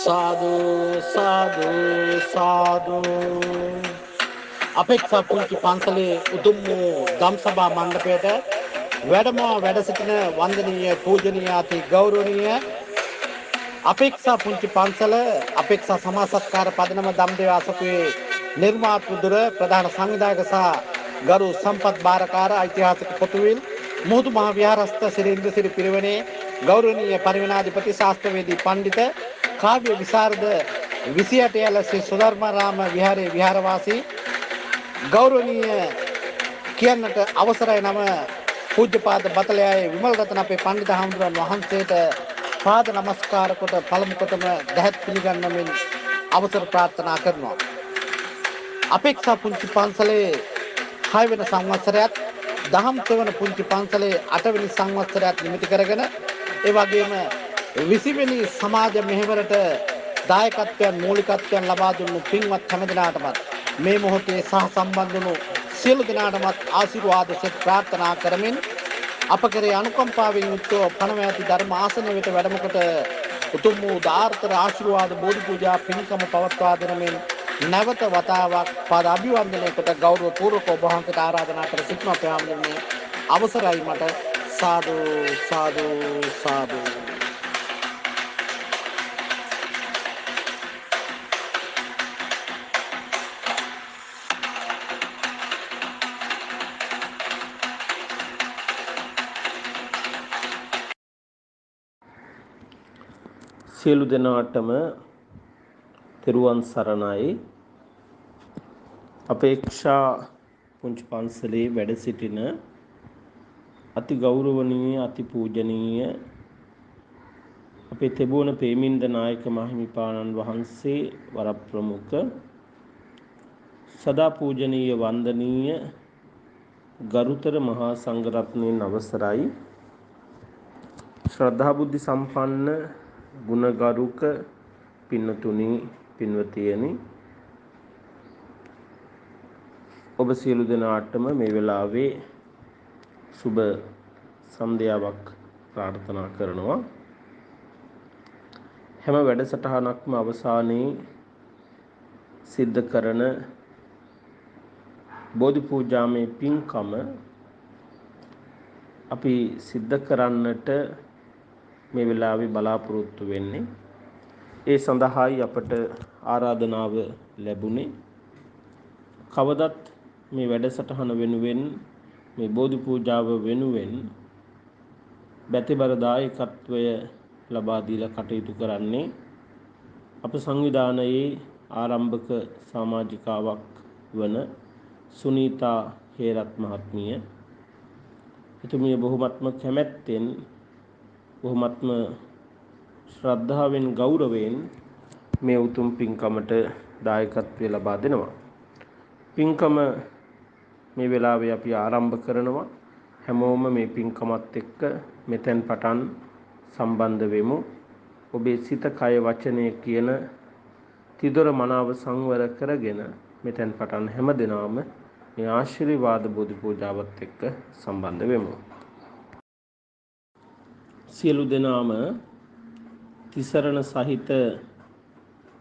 साधु साधु साधु අපේක්ෂා පුංචි පන්සලේ උතුම් වූ ධම්සභා මණ්ඩපයට වැඩම වැඩ සිටින වන්දනීය පූජනීය අති ගෞරවනීය අපේක්ෂා පුංචි පන්සල අපේක්ෂා සමාජ සත්කාර පදනම දම්දේව අසපුවේ නිර්මාතෘදුර ප්‍රධාන සංවිධායක සහ ගරු සම්පත් බාරකාර ඓතිහාසික පොතුවිල් මුහුදු මහ විහාරස්ථ ශ්‍රී ඉන්ද්‍රසිරි පිරිවෙනේ ගෞරවනීය පරිවෙනාධිපති ශාස්ත්‍රවේදී පඬිත කාව්‍ය විශාරද 28 යල ශ්‍රී සුධර්මාරාම විහාරයේ විහාරවාසී ගෞරවනීය කියන්නට අවසරයි නම පූජ්‍යපාද බතලයායේ විමල් රතන අපේ පඬිත හාමුදුරන් වහන්සේට පාද නමස්කාර කොට පළමු කොටම දැහැත් පිළිගන්නමින් අවසර ප්‍රාර්ථනා කරනවා. අපේක්ෂා පුංචි පන්සලේ 6 වෙනි සංවත්සරයත් දහම් සෙවන පුංචි පන්සලේ 8 වෙනි සංවත්සරයත් නිමිති කරගෙන ඒ වගේම 20 වෙනි සමාජ මෙහෙවරට දායකත්වයන් මූලිකත්වයන් ලබා දුන්නු පින්වත් හැමදෙනාටමත් මේ මොහොතේ සහ සම්බන්ධ වුණු සියලු දෙනාටමත් ආශිර්වාද සෙත් ප්‍රාර්ථනා කරමින් අප කෙරේ අනුකම්පාවෙන් යුක්තව පණව ඇති ධර්ම ආසනය වෙත වැඩම කොට උතුම් වූ දාර්ථ ආශිර්වාද බෝධි පූජා පින්කම පවත්වා දෙනමින් නැවත වතාවක් පාද අභිවන්දනය කොට ගෞරව පූර්වක ඔබ වහන්සේට ආරාධනා කර සිටිනවා. ප්‍රාමණීය අවසරයි මට සාදු සාදු සාදු. සියලු දෙනාටම තෙරුවන් සරණයි. අපේක්ෂා පුංචි පන්සලේ වැඩ සිටින අති ගෞරවනීය අති පූජනීය අපේ තෙබෝන ප්‍රේමින්ද නායක මහිමිපාණන් වහන්සේ වරප්‍රමුඛ සදා පූජනීය වන්දනීය ගරුතර මහා සංඝරත්නයන් අවසරයි. ශ්‍රද්ධා බුද්ධ සම්පන්න ගුණගරුක පින්නතුනි පින්වතියනි, ඔබ සියලු දෙනාටම මේ වෙලාවේ සුබ සන්ධ්‍යාවක් ප්‍රාර්ථනා කරනවා. හැම වැඩසටහනක්ම අවසානයේ සිද්ධ කරන බෝධි පූජාමය පින්කම අපි සිද්ධ කරන්නට මේ වෙලාවේ බලාපොරොත්තු වෙන්නේ. ඒ සඳහායි අපට ආරාධනාව ලැබුණේ. කවදත් මේ වැඩසටහන වෙනුවෙන් මේ බෝධි පූජාව වෙනුවෙන් බැතිබර දායකත්වය ලබා දීලා කටයුතු කරන්නේ අප සංවිධානයේ ආරම්භක සමාජිකාවක් වන සුනීතා හේරත් මහත්මිය. එතුමිය බොහොමත්ම කැමැත්තෙන් බොහොමත්ම ශ්‍රද්ධාවෙන් ගෞරවයෙන් මේ උතුම් පින්කමට දායකත්වය ලබා දෙනවා. පින්කම මේ වෙලාවේ අපි ආරම්භ කරනවා. හැමෝම මේ පින්කමත් එක්ක මෙතෙන් පටන් සම්බන්ධ වෙමු. ඔබේ සිත කය වචනය කියන තිදොර මනාව සංවර කරගෙන මෙතෙන් පටන් හැම දිනම මේ ආශිර්වාද බෝධි පූජාවත් එක්ක සම්බන්ධ වෙමු. සියලු දෙනාම තිසරණ සහිත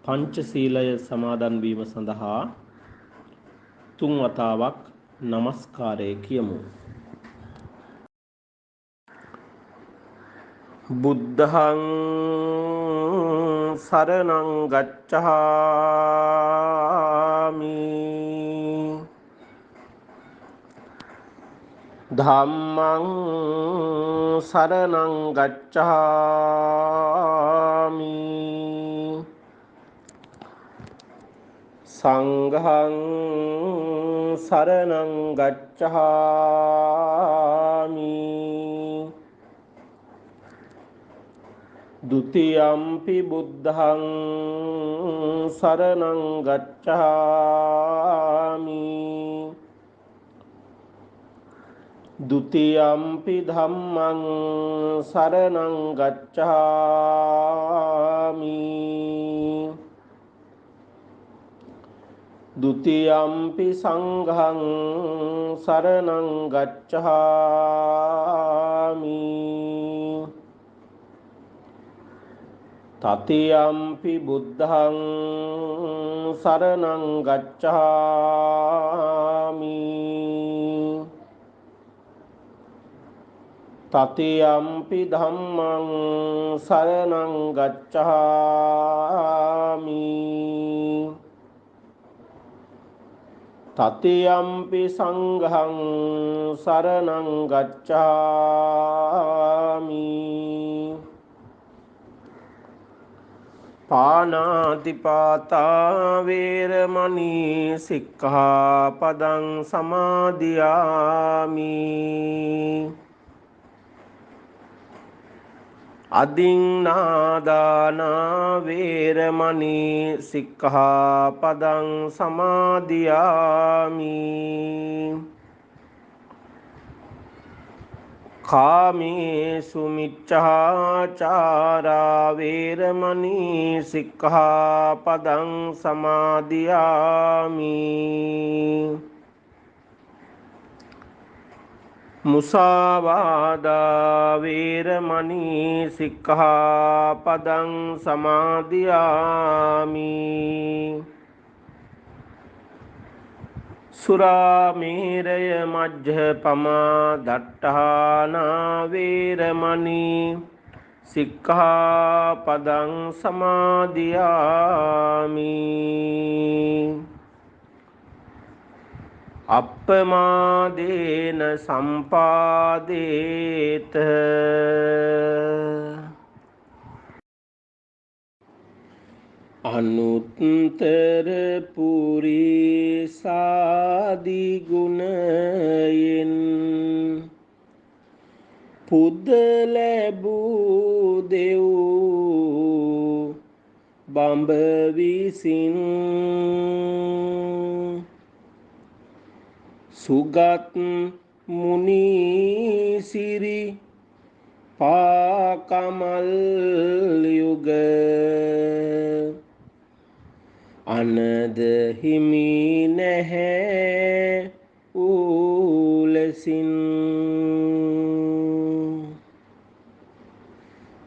පංචශීලය සමාදන් වීම සඳහා තුන් වතාවක් නමස්කාරය කියමු. බුද්ධං සරණං ගච්ඡාමි ධම්මං සරණං ගච්ඡාමි සංඝං සරණං ගච්ඡාමි ဒုတိယံ පි බුද්ධං සරණං ගච්ඡාමි ဒုတိယံ පි ධම්මං සරණං ගච්ඡාමි ဒုတိယံ පි සංඝං සරණං ගච්ඡාමි තතියම්පි බුද්ධං සරණං ගච්ඡාමි. තතියම්පි ධම්මං සරණං ගච්ඡාමි. තතියම්පි සංඝං සරණං ගච්ඡාමි. පාණාතිපාතා වේරමණී සික්ඛාපදං සමාදියාමි. අදින්නාදානා වේරමණී සික්ඛාපදං සමාදියාමි. කාමේසු මිච්ඡාචාරා වේරමණී සික්ඛාපදං සමාදියාමි. මුසාවාදා වේරමණී සික්ඛාපදං සමාදියාමි. සුරාමේරය මජ්ජපමා දට්ඨානා වේරමණී සික්ඛාපදං සමාදියාමි. අප්පමාදේන සම්පාදේත. අනුත්තර පුරිසාදි ගුණයෙන් පුද ලැබූ දෙව් බඹ විසින් සුගත් මුනි සිරි පාකමල් යුග අනද හිමි නැහැ ඌලසින්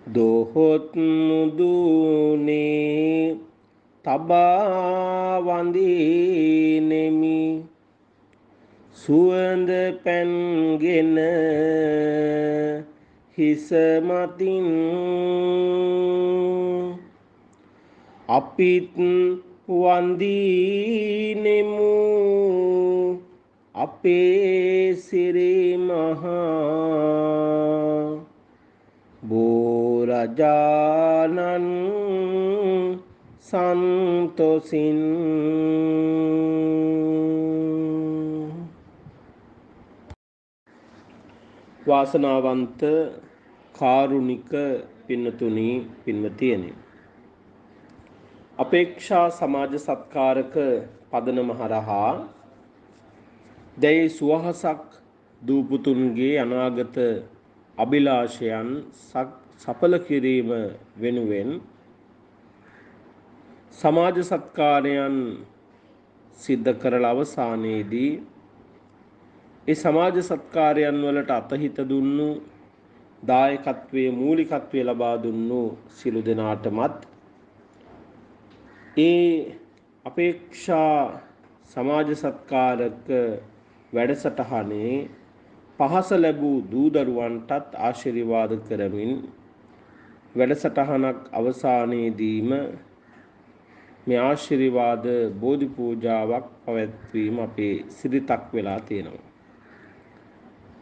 දොහොත් මුදුනේ තබා වඳිනෙමි සුවඳ පැන්ගෙන හිස මතින් අපිත් වඳිනෙමු අපේ සිරි මහා බෝරජානන් සන්තොසින්. වාසනාවන්ත කාරුණික පින්නතුනි පින්වතියනි, අපේක්ෂා සමාජ සත්කාරක පදනම හරහා දැයි සුවහසක් දූපුතුන්ගේ අනාගත අභිලාෂයන් සඵල කිරීම වෙනුවෙන් සමාජ සත්කාරයන් සිද්ධ කරලා අවසානයේදී ඒ සමාජ සත්කාරයන් වලට අතහිත දුන්නු දායකත්වයේ මූලිකත්වයේ ලබා දුන්නු සිළු දෙනාටමත් ඒ අපේක්ෂා සමාජ සත්කාරක වැඩසටහනේ පහස ලැබූ දූ දරුවන්ටත් ආශිර්වාද කරමින් වැඩසටහනක් අවසානයේදීම මේ ආශිර්වාද බෝධි පූජාවක් පැවැත්වීම අපේ සිරිතක් වෙලා තියෙනවා.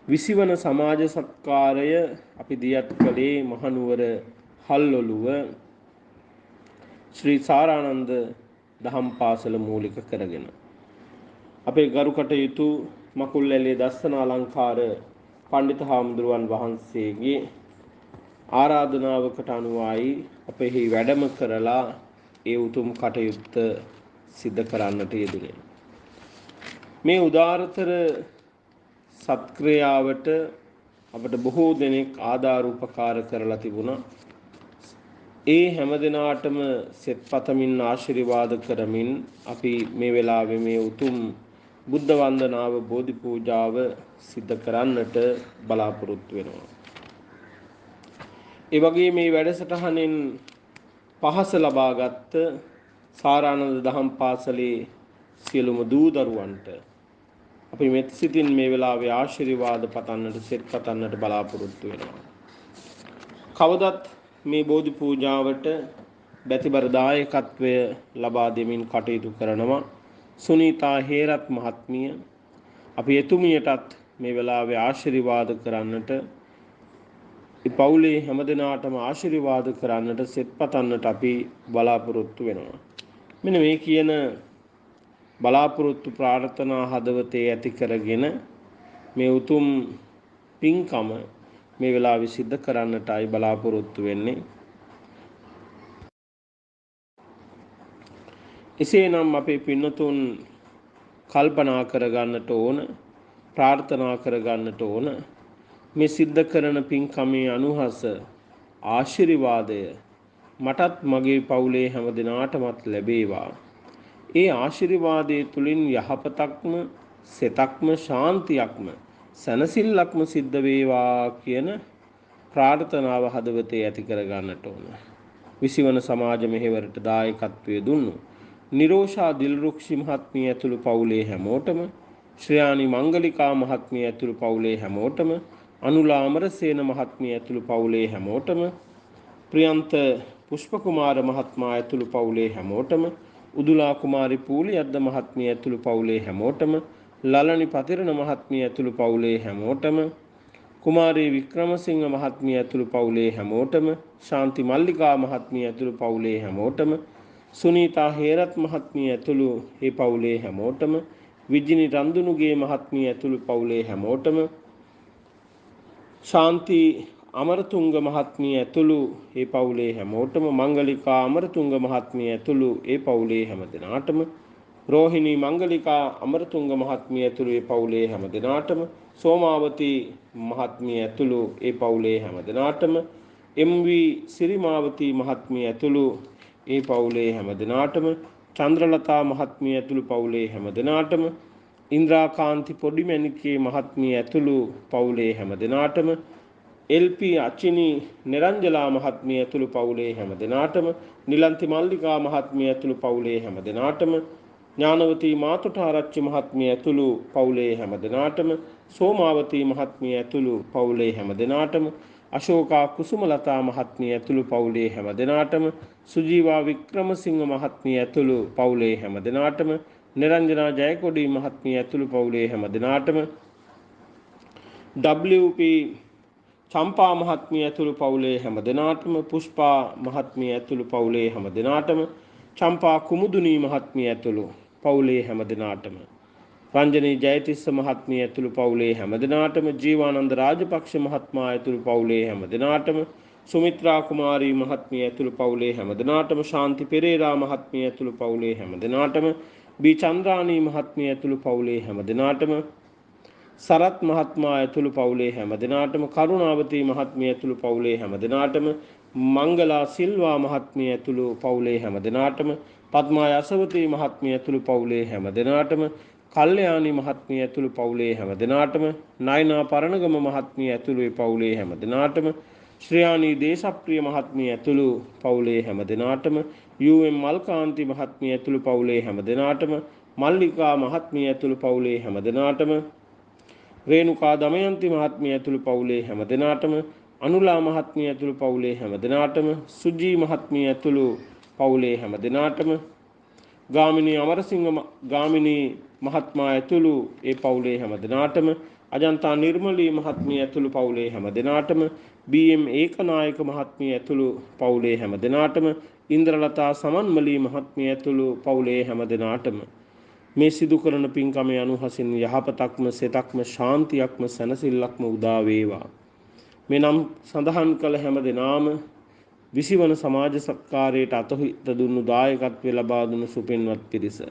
20 වන සමාජ සත්කාරය අපි දියත් කළේ මහනුවර හල්ඔළුව ශ්‍රී සාරානන්ද දහම් පාසල මූලික කරගෙන අපේ ගරු කටයුතු මකුල්ලැලේ දස්සන අලංකාර පඬිතු හාමුදුරුවන් වහන්සේගේ ආරාධනාවකට අනුවයි අපෙහි වැඩම කරලා ඒ උතුම් කටයුත්ත සිද්ධ කරන්නට යෙදුනේ. මේ උදාරතර සත්ක්‍රියාවට අපට බොහෝ දෙනෙක් ආධාර උපකාර කරලා තිබුණා. ඒ හැම දිනාටම සෙත් පතමින් ආශිර්වාද කරමින් අපි මේ වෙලාවේ මේ උතුම් බුද්ධ වන්දනාව බෝධි පූජාව සිද්ධ කරන්නට බලාපොරොත්තු වෙනවා. ඒ වගේ මේ වැඩසටහනෙන් පහස ලබාගත් සාරානන්ද දහම් පාසලේ සියලුම දූ දරුවන්ට අපි මෙත් සිතින් මේ වෙලාවේ ආශිර්වාද පතන්නට සෙත් පතන්නට බලාපොරොත්තු වෙනවා. කවදත් මේ බෝධි පූජාවට බැතිබර දායකත්වය ලබා දෙමින් කටයුතු කරනවා සුනීතා හේරත් මහත්මිය. අපි එතුමියටත් මේ වෙලාවේ ආශිර්වාද කරන්නට පවුලේ හැමදෙනාටම ආශිර්වාද කරන්නට සෙත් පතන්නට අපි බලාපොරොත්තු වෙනවා. මෙන්න මේ කියන බලාපොරොත්තු ප්‍රාර්ථනා හදවතේ ඇති කරගෙන මේ උතුම් පින්කම මේ වෙලාවේ සිද්ධ කරන්නටයි බලාපොරොත්තු වෙන්නේ. එසේනම් අපේ පින්නතුන් කල්පනා කරගන්නට ඕන, ප්‍රාර්ථනා කරගන්නට ඕන මේ සිද්ධ කරන පින්කමේ අනුහස ආශිර්වාදය මටත් මගේ පවුලේ හැම දිනාටමත් ලැබේවා. ඒ ආශිර්වාදයේ තුලින් යහපතක්ම, සෙතක්ම, ශාන්තියක්ම, සනසිල්ලක්ම සිද්ධ වේවා කියන ප්‍රාර්ථනාව හදවතේ ඇති කරගන්නට ඕන. විසිවන සමාජ මෙහෙවරට දායකත්වයේ දුන්නු නිරෝෂා දිල්රුක්ෂි මහත්මිය ඇතුළු පවුලේ හැමෝටම, ශ්‍රයානි මංගලිකා මහත්මිය ඇතුළු පවුලේ හැමෝටම, අනුලා අමරසේන මහත්මිය ඇතුළු පවුලේ හැමෝටම, ප්‍රියන්ත පුෂ්පකුමාර මහත්මයා ඇතුළු පවුලේ හැමෝටම, උදුලා කුමාරි පූලියද්ද මහත්මිය ඇතුළු පවුලේ හැමෝටම, ලලනි පතිරණ මහත්මිය ඇතුළු පවුලේ හැමෝටම, කුමාරී වික්‍රමසිංහ මහත්මිය ඇතුළු පවුලේ හැමෝටම, ශාන්ති මල්ලිකා මහත්මිය ඇතුළු පවුලේ හැමෝටම, සුනීතා හේරත් මහත්මිය ඇතුළු ඒ පවුලේ හැමෝටම, විජිනි රන්දුනුගේ මහත්මිය ඇතුළු පවුලේ හැමෝටම, ශාන්ති අමරතුංග මහත්මිය ඇතුළු ඒ පවුලේ හැමෝටම, මංගලිකා අමරතුංග මහත්මිය ඇතුළු ඒ පවුලේ හැමදෙනාටම, රෝහිණී මංගලිකා අමරතුංග මහත්මිය ඇතුළු ඒ පවුලේ හැමදෙනාටම, සෝමාවතී මහත්මිය ඇතුළු ඒ පවුලේ හැමදෙනාටම, එම්.වී. සිරිමාවතී මහත්මිය ඇතුළු ඒ පවුලේ හැමදෙනාටම, චන්ද්‍රලතා මහත්මිය ඇතුළු පවුලේ හැමදෙනාටම, ඉන්ද්‍රාකාන්ති පොඩිමැණිකේ මහත්මිය ඇතුළු පවුලේ හැමදෙනාටම, එල්.පී. අචිනි නිරංජලා මහත්මිය ඇතුළු පවුලේ හැමදෙනාටම, නිලන්ති මල්ලිකා මහත්මිය ඇතුළු පවුලේ හැමදෙනාටම, ඥානවතී මාතොටාරච්චි මහත්මිය ඇතුළු පවුලේ හැමදෙනාටම, සෝමාවතී මහත්මිය ඇතුළු පවුලේ හැමදෙනාටම, අශෝකා කුසුමලතා මහත්මිය ඇතුළු පවුලේ හැමදෙනාටම, සුජීවා වික්‍රමසිංහ මහත්මිය ඇතුළු පවුලේ හැමදෙනාටම, නිරංජනා ජයකොඩි මහත්මිය ඇතුළු පවුලේ හැමදෙනාටම, WP චම්පා මහත්මිය ඇතුළු පවුලේ හැමදෙනාටම, පුෂ්පා මහත්මිය ඇතුළු පවුලේ හැමදෙනාටම, චම්පා කුමුදුනී මහත්මිය ඇතුළු පවුලේ හැමදෙනාටම, රංජනී ජයතිස්ස මහත්මිය ඇතුළු පවුලේ හැමදෙනාටම, ජීවානන්ද රාජපක්ෂ මහත්මයා ඇතුළු පවුලේ හැමදෙනාටම, සුමිත්‍රා කුමාරී මහත්මිය ඇතුළු පවුලේ හැමදෙනාටම, ශාන්ති පෙරේරා මහත්මිය ඇතුළු පවුලේ හැමදෙනාටම, බී චන්ද්‍රානී මහත්මිය ඇතුළු පවුලේ හැමදෙනාටම, සරත් මහත්මයා ඇතුළු පවුලේ හැමදෙනාටම, කරුණාවතී මහත්මිය ඇතුළු පවුලේ හැමදෙනාටම, මංගලා සිල්වා මහත්මිය ඇතුළු පවුලේ හැමදෙනාටම, පద్මා යසවතී මහත්මිය ඇතුළු පවුලේ හැමදෙනාටම, කල්යාණී මහත්මිය ඇතුළු පවුලේ හැමදෙනාටම, නයනා පරණගම මහත්මිය ඇතුළු පවුලේ හැමදෙනාටම, ශ්‍රයානී දේශප්‍රිය මහත්මිය ඇතුළු පවුලේ හැමදෙනාටම, යූ.එම්. මල්කාන්ති මහත්මිය ඇතුළු පවුලේ හැමදෙනාටම, මල්ලිකා මහත්මිය ඇතුළු පවුලේ හැමදෙනාටම, රේණුකා දමයන්ති මහත්මිය ඇතුළු පවුලේ හැමදෙනාටම, අනුලා මහත්මිය ඇතුළු පවුලේ හැමදෙනාටම, සුජී මහත්මිය ඇතුළු පවුලේ හැමදෙනාටම, ගාමිණී මහත්මයා ඇතුළු ඒ පවුලේ හැමදෙනාටම, අජන්තා නිර්මලී මහත්මිය ඇතුළු පවුලේ හැමදෙනාටම, බී.එම්. ඒකනායක මහත්මිය ඇතුළු පවුලේ හැමදෙනාටම, ඉන්ද්‍රලතා සමන්මලී මහත්මිය ඇතුළු පවුලේ හැමදෙනාටම මේ සිදු කරන පින්කමේ අනුහසින් යහපතක්ම, සෙතක්ම, ශාන්තියක්ම, සැනසෙල්ලක්ම උදා වේවා. මේ නම් සඳහන් කළ හැමදෙනාම විසිවන සමාජ සත්කාරයට අතහිත දුන්නු දායකත්වය ලබා දුන්නු සුපින්වත් පිරිස.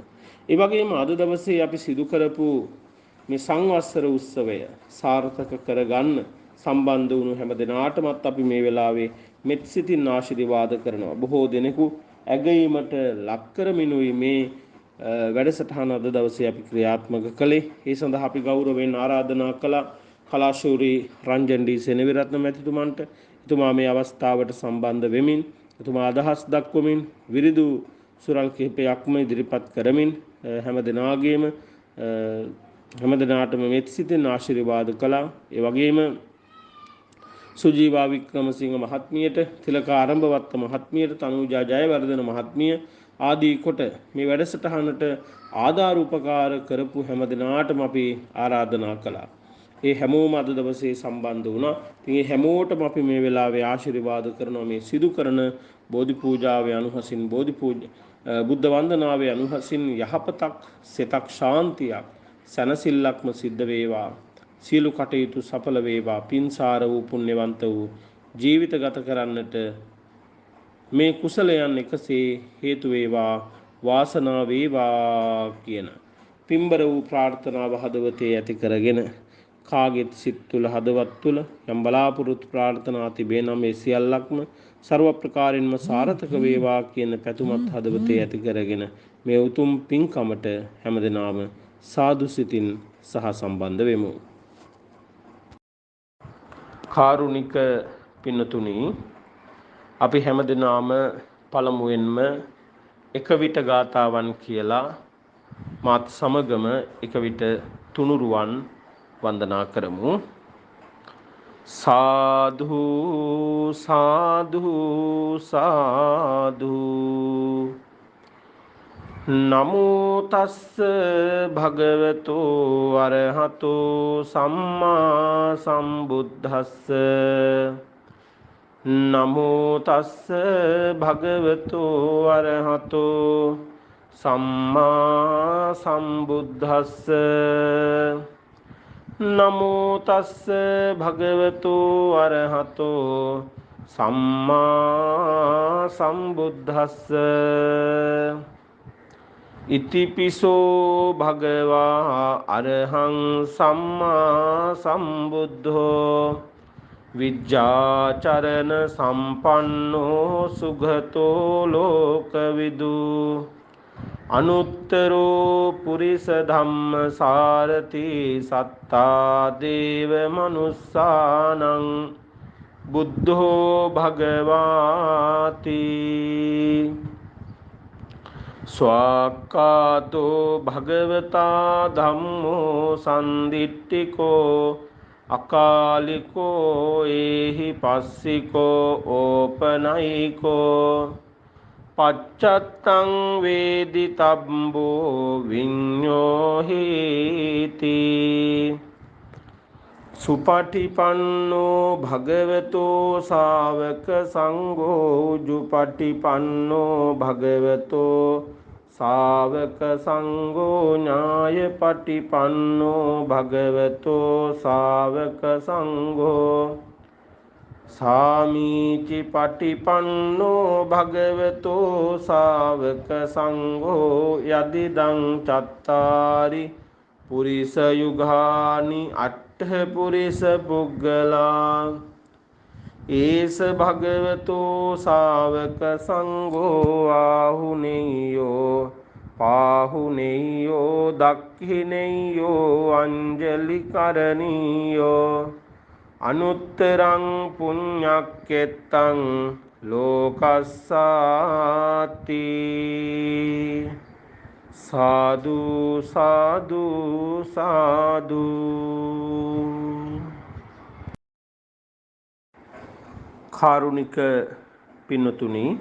ඒ වගේම අද දවසේ අපි සිදු කරපු මේ සංවත්සර උත්සවය සාර්ථක කරගන්න සම්බන්ධ වුණු හැමදෙනාටමත් අපි මේ වෙලාවේ මෙත් සිතින් ආශිර්වාද කරනවා. බොහෝ දෙනෙකු ඇගීමට ලක් කරමිනුයි මේ වැඩසටහන අද දවසේ අපි ක්‍රියාත්මක කළේ. ඒ සඳහා අපි ගෞරවයෙන් ආරාධනා කළා කලාශූරී රංජන් ඩී සෙනවිරත්න මැතිතුමන්ට. එතුමා මේ අවස්ථාවට සම්බන්ධ වෙමින් එතුමා අදහස් දක්වමින් විරිදු සුරල් කිහිපයක්ම ඉදිරිපත් කරමින් හැම දිනාගේම හැම දිනාටම මෙත් සිතින් ආශිර්වාද කළා. ඒ වගේම සුජීවා වික්‍රමසිංහ මහත්මියට, තිලක ආරම්භවත්ත මහත්මියට, තනූජා ජයවර්ධන මහත්මිය ආදී කොට මේ වැඩසටහනට ආධාර උපකාර කරපු හැම දිනාටම අපි ආරාධනා කළා. ඒ හැමෝම අද දවසේ සම්බන්ධ වුණා. ඉතින් ඒ හැමෝටම අපි මේ වෙලාවේ ආශිර්වාද කරනවා මේ සිදු කරන බෝධි පූජාවේ අනුහසින් බුද්ධ වන්දනාවේ අනුහසින් යහපතක්, සිතක්, ශාන්තියක්, සැනසෙල්ලක්ම සිද්ධ වේවා. සියලු කටයුතු සඵල වේවා. පින්සාර වූ පුණ්‍යවන්ත වූ ජීවිත ගත කරන්නට මේ කුසලයන් එකසේ හේතු වේවා, වාසනාව වේවා කියන පින්බර වූ ප්‍රාර්ථනාව හදවතේ ඇති කරගෙන කාගෙත් සිත් තුළ හදවත් තුළ යම් බලාපොරොත්තු ප්‍රාර්ථනා තිබේ නම් ඒ සියල්ලක්ම ਸਰව ප්‍රකාරින්ම සාර්ථක වේවා කියන පැතුමත් හදවතේ ඇති කරගෙන මේ උතුම් පින්කමට හැමදෙනාම සාදු සිතින් සහ සම්බන්ධ වෙමු. කාරුණික පින්නතුනි, අපි හැමදෙනාම පළමුවෙන්ම එක විට ගාතාවන් කියලා මාත් සමගම එක විට තුනුරුවන් වන්දනා කරමු. සාදු සාදු සාදු නමෝ තස්ස භගවතෝ අරහතෝ සම්මා සම්බුද්දස්ස නමෝ තස්ස භගවතෝ අරහතෝ සම්මා සම්බුද්දස්ස නමෝ තස්ස භගවතෝ අරහතෝ සම්මා සම්බුද්දස්ස ඉතිපිසෝ භගවා අරහං සම්මා සම්බුද්ධෝ විජ්ජාචරණ සම්පන්නෝ සුගතෝ ලෝකවිදු අනුත්තරෝ පුරිස ධම්ම සාරති සත්තා දේව මනුස්සානං බුද්ධෝ භගවාති ස්වාක්කාතෝ භගවතා ධම්මෝ සන්දිට්ඨිකෝ අකාලිකෝ ඒහි පස්සිකෝ ඕපනයිකෝ පච්චත්තං වේදිතබ්බෝ විඤ්ඤෝ හේති සුපටිපන්නෝ භගවතෝ ශාවක සංඝෝ උජුපටිපන්නෝ භගවතෝ ශාවක සංඝෝ ඥායපටිපන්නෝ භගවතෝ ශාවක සංඝෝ සාමීචි පටිපන්නෝ භගවතෝ ශාවක සංඝෝ යදිදං චත්තාරි පුරිස යුගානි අට්ඨ පුරිස පුග්ගලා ඒස භගවතෝ ශාවක සංඝෝ ආහුනේයෝ පාහුනේයෝ දක්ඛිනේයෝ අංජලි කරණීයෝ අනුත්තරං පුඤ්ඤක්කෙත්තං ලෝකස්සාති සාදු සාදු සාදු. කාරුණික පින්නතුනි,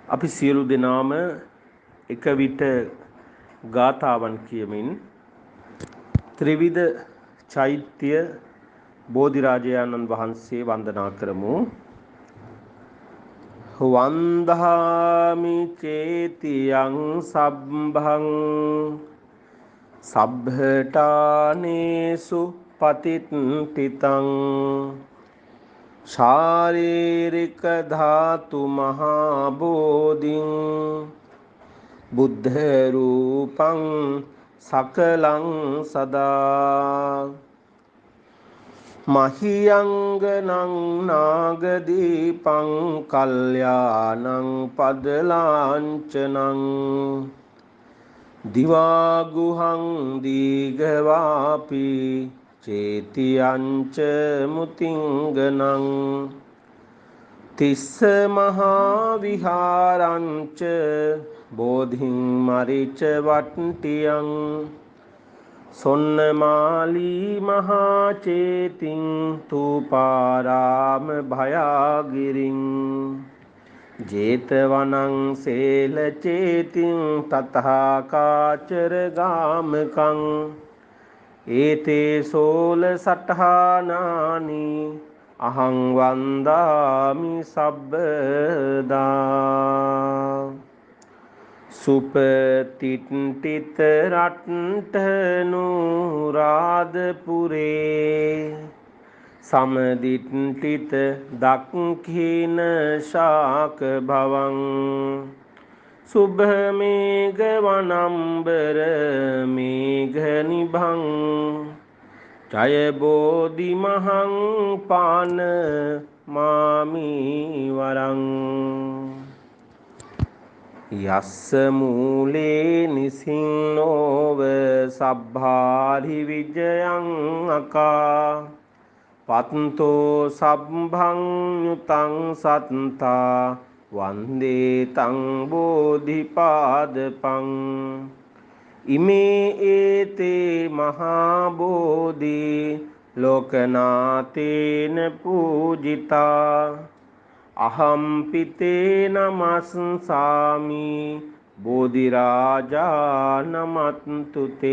අපි සියලු දෙනාම එක විට ගාථාවන් කියමින් ත්‍රිවිධ චෛත්‍ය බෝධිරාජයාණන් වහන්සේ වන්දනා කරමු. වන්දාමි චේතියං සබ්බං සබ්බඨානේසු පතිට්ඨිතං ශාරීරික ධාතු මහා බෝධිං බුද්ධ රූපං සකලං සදා මහියංගනං නාගදීපං කල්යාණං පදලාංචනං දිවාගුහං දීඝවාපි චේතියංච මුතිංගනං තිස්ස මහා විහාරංච බෝධින් මරිච වට්ටියං සොන්නමාලී මහා චේතින් තූපාරාම භයාගිරින් ජේතවනං සේල චේතින් තතහාකාචර ගාමකං ඒතේ සෝල සට්ඨානානි අහං වන්දාමි සබ්බදා සුපතිට්ඨිත රට්ඨනු රාදපුරේ සමදිට්ඨිත දක්ඛින ශාක භවං සුභ මේඝ වනම්බර මේඝ නිභං ජය බෝධි මහං පාන මාමි වරං යස්ස මූලේ නිසින්නෝව සබ්භාරි විජයං අකා පත්තෝ සබ්භං යුතං සත්තා වන්දේ තං බෝධිපාදපං ඉමේ ඒතේ මහා බෝධි ලෝකනාතේන පූජිතා අහම් පිතේ නමස්සාමි බෝධිරාජා නමත්තුතේ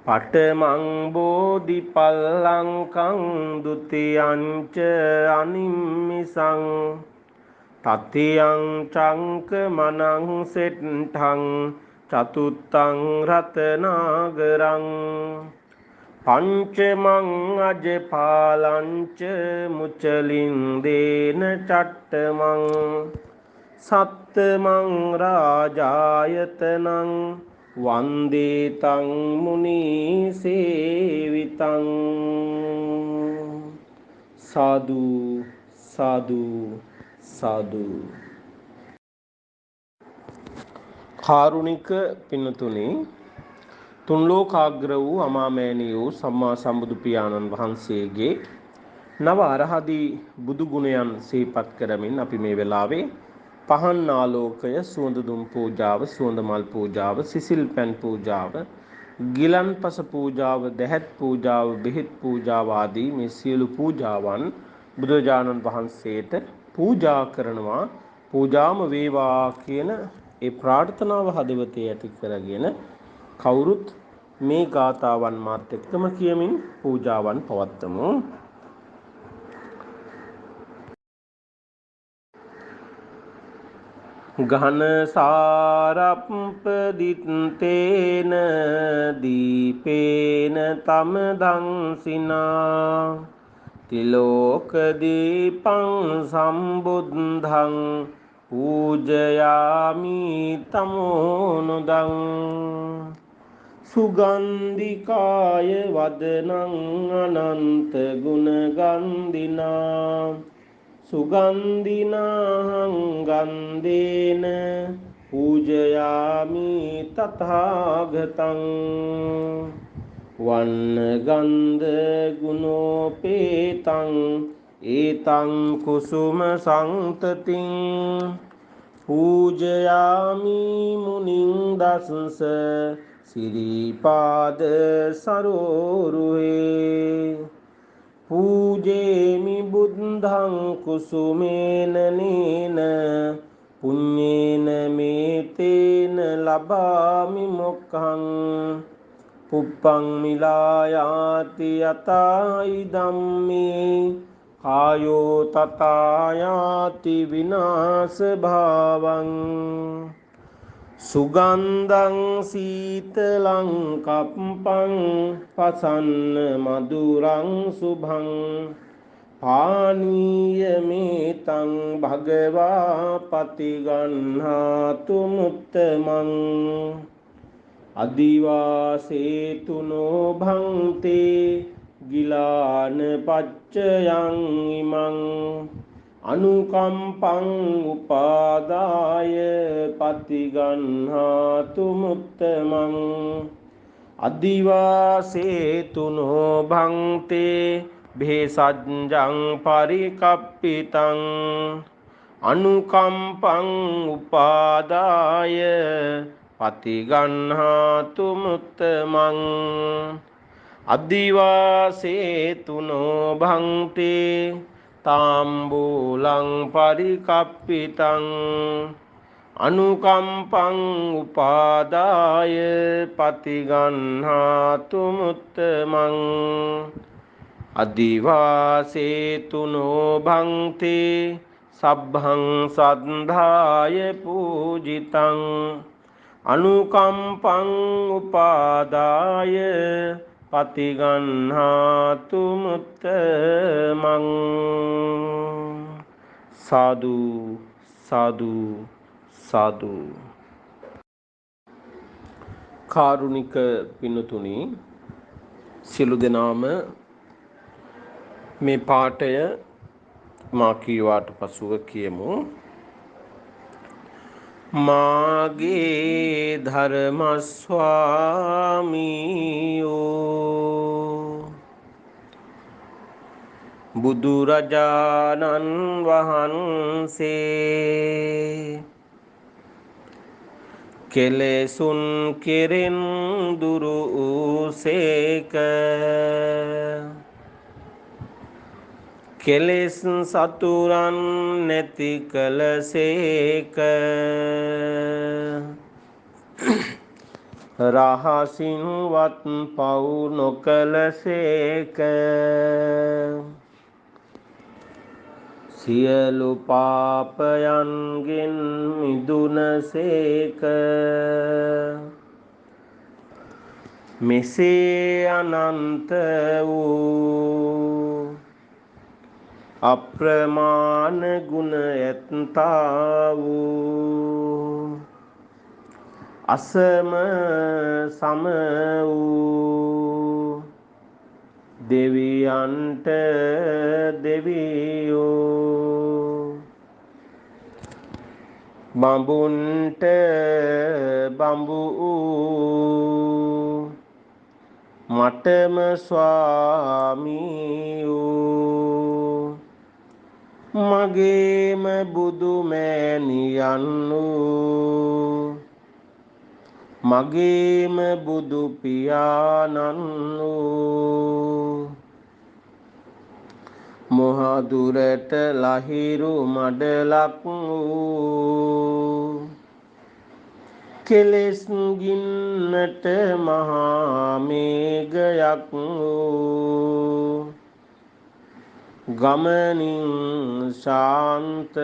පඨමං බෝධි පල්ලංකං ဒ ුතියංච අනිම්මිසං තතියං චංක මනං සෙට්ඨං චතුත්තං රතනාගරං පංචමං අජපාලංච මුචලින්දේන චට්ඨමං සත්තමං රාජායතනං වන්දේ තං මුනි සේවිතං සාදු සාදු සාදු. කාරුණික පින්නතුනි, තුන් ලෝකාග්‍ර වූ අමාමෑණී වූ සම්මා සම්බුදු පියාණන් වහන්සේගේ නව අරහදී බුදු ගුණයන් සිහිපත් කරමින් අපි මේ වෙලාවේ පහන් ආලෝකය, සුවඳ දුම් පූජාව, සුවඳ මල් පූජාව, සිසිල් පැන් පූජාව, ගිලන්පස පූජාව, දැහැත් පූජාව, බෙහෙත් පූජාව ආදී මේ සියලු පූජාවන් බුදුරජාණන් වහන්සේට පූජා කරනවා. පූජාම වේවා කියන ඒ ප්‍රාර්ථනාව හදවතේ ඇති කරගෙන කවුරුත් මේ ගාථාවන් මාත් එක්කම කියමින් පූජාවන් පවත්වමු. ඝන සාරප්පදිත්තේන දීපේන තම දංසිනා තිලෝක දීපං සම්බුද්ධං පූජයාමි තමෝනුදං සුගන්ධිකාය වදනං අනන්ත ගුණගන්ධිනා සුගන්ධිනාහං ගන්ධේන පූජයාමි තථාගතං වන්න ගන්ධ ගුණෝපේතං ඒතං කුසුම සංතතින් පූජයාමි මුනිං දසස සිරිපාද සරෝරුහේ පූජේමි බුද්ධං කුසුමේන නේන පුඤ්ඤේන මේතේන ලබාමි මොක්ඛං පුප්පං මිලායාති යතයි ධම්මේ කායෝ තතායාති විනාශ භාවං සුගන්ධං සීතලං කප්පං පසන්න මధుරං සුභං පානීය මේතං භගවා පතිගන්හාතු මුත්තමං අදිවාසේතුනෝ භන්තේ ගිලාන පච්චයං ඉමං අනුකම්පං උපාදාය පතිගන්හාතු මුත්තමං අදිවාසේතුනෝ භන්තේ භේසජ්ජං පරිකප්පිතං අනුකම්පං උපාදාය පතිගන්හාතු මුත්තමං අදිවාසේතුනෝ භන්තේ තාම්බූලං පරිකප්පිතං අනුකම්පං උපාදාය පතිගන්හාතු මුත්තමං අදිවාසේතුනෝ භන්තේ සබ්භං සද්ධාය පූජිතං අනුකම්පං උපාදාය පතිගන්හාතු මුත්තමං සාදු සාදු සාදු. කාරුණික පින්තුනි, සියලු දෙනාම මේ පාඨය මා කීවාට පසුව කියමු. මාගේ ධර්ම ස්වාමීයෝ බුදුරජාණන් වහන්සේ කෙලෙසුන් කෙරෙන් දුරු වූසේක. කෙලෙස් සතුරන් නැති කලසේක. රහසින්වත් පව් නොකලසේක. සියලු පාපයන්ගෙන් මිදුනසේක. මෙසේ අනන්ත වූ අප්‍රමාණ ගුණ ඇත්තා වූ අසම සම වූ දෙවියන්ට දෙවියෝ බඹුන්ට බඹු මටම ස්වාමීයෝ මගේම බුදු මෑණියන්ු මගේම බුදු පියාණන්ු මොහදුරට ලහිරු මඩලක් වූ කෙලෙස් ගින්නට මහා මේඝයක් වූ ගමනින් ශාන්ත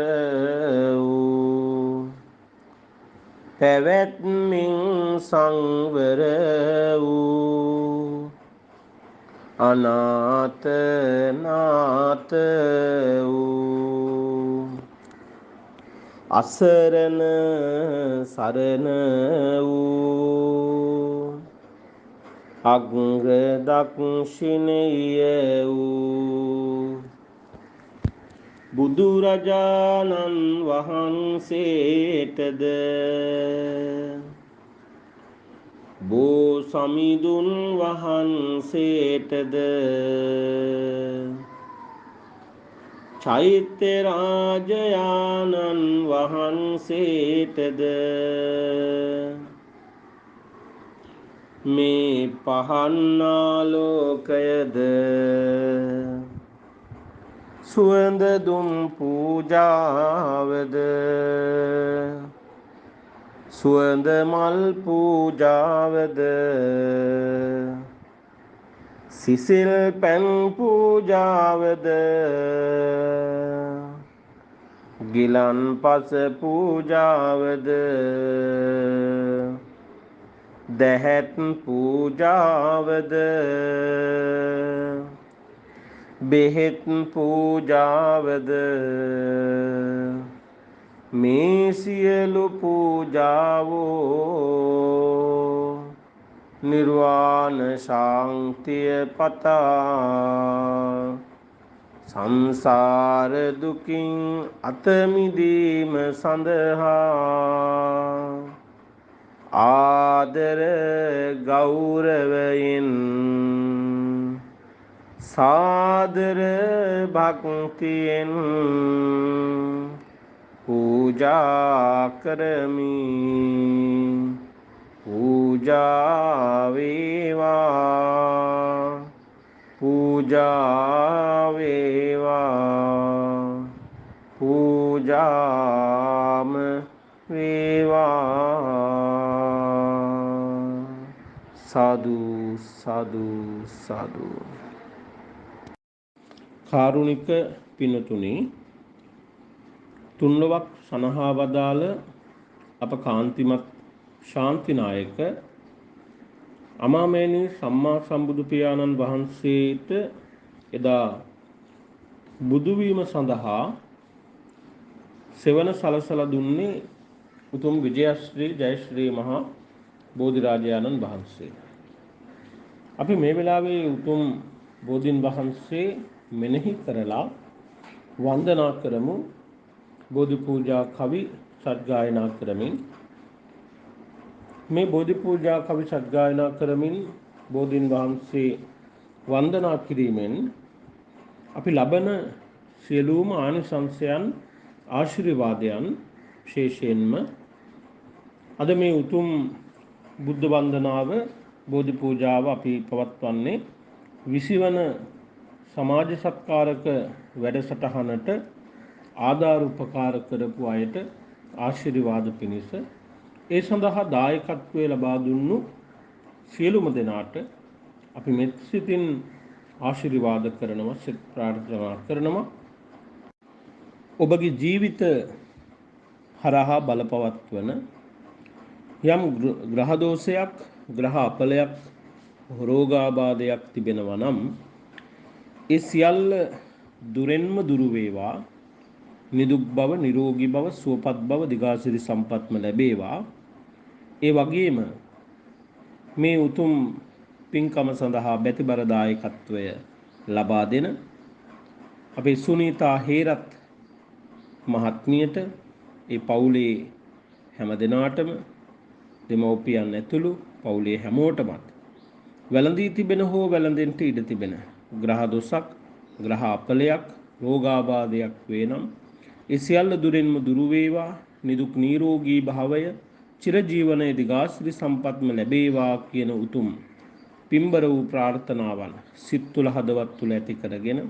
වූ පැවැත්මින් සංවර වූ අනාත නාත වූ අසරණ සරණ වූ අග්‍ර දක්ෂිණීය වූ බුදුරජාණන් වහන්සේටද බෝ සමිඳුන් වහන්සේටද චෛත්‍ය රාජයාණන් වහන්සේටද මේ පහන් ආලෝකයද සුවඳ දුම් පූජාවද සුවඳ මල් පූජාවද සිසිල් පැන් පූජාවද ගිලන්පස පූජාවද දැහැත් පූජාවද බෙහෙත් පූජාවද මේ සියලු පූජාවෝ නිර්වාණ ශාන්තිය පතා සංසාර දුකින් අත මිදීම සඳහා ආදර ගෞරවයෙන් සාදර භක්තියෙන් පූජා කරමි. පූජා වේවා, පූජා වේවා, පූජාම වේවා. සාදු සාදු සාදු. කාරුණික පිනතුනි, තුන්ලොවක් සනහා වදාළ අප කාන්තිමත් ශාන්තිනායක අමාමෑණී සම්මා සම්බුදු පියාණන් වහන්සේට එදා බුදුවීම සඳහා සෙවන සලසලා දුන්නේ උතුම් විජයශ්‍රී ජයශ්‍රී මහා බෝධිරාජයාණන් වහන්සේ. අපි මේ වෙලාවේ උතුම් බෝධීන් වහන්සේ මෙනෙහි කරලා වන්දනා කරමු. බෝධි පූජා කවි සත්ගායනා කරමින් මේ බෝධි පූජා කවි සත්ගායනා කරමින් බෝධීන් වහන්සේ වන්දනා කිරීමෙන් අපි ලබන සියලුම ආනිසංසයන් ආශිර්වාදයන් විශේෂයෙන්ම අද මේ උතුම් බුද්ධ වන්දනාව බෝධි පූජාව අපි පවත්වන්නේ 20 වන සමාජ සත්කාරක වැඩසටහනට ආධාර උපකාර කරපු අයට ආශිර්වාද පිණිස ඒ සඳහා දායකත්වයේ ලබා දුන්නු සියලුම දෙනාට අපි මෙත් සිතින් ආශිර්වාද කරනවා, සිත ප්‍රාර්ථනා කරනවා. ඔබගේ ජීවිත හරහා බලපවත්වන යම් ග්‍රහ දෝෂයක්, ග්‍රහ අපලයක්, රෝගාබාධයක් තිබෙනවා නම් ඒ සියල්ල දුරෙන්ම දුරු වේවා. නිදුක් බව, නිරෝගී බව, සුවපත් බව, දිගාසිරි සම්පත්ම ලැබේවා. ඒ වගේම මේ උතුම් පින්කම සඳහා බැතිබර දායකත්වය ලබා දෙන අපේ සුනීතා හේරත් මහත්මියට, ඒ පවුලේ හැම දෙනාටම, දෙමව්පියන් ඇතුළු පවුලේ හැමෝටමත් වැළඳී තිබෙන හෝ වැළඳෙන්නට ඉඩ තිබෙන ග්‍රහ දොසක්, ග්‍රහ අපලයක්, රෝගාබාධයක් වේනම් ඒ සියල්ල දුරින්ම දුරු වේවා. නිදුක් නිරෝගී භාවය, චිරජීවනයේ දිගාසිරි සම්පත්ම ලැබේවා කියන උතුම් පින්බර වූ ප්‍රාර්ථනාවන් සිත් තුළ, හදවත් තුළ ඇති කරගෙන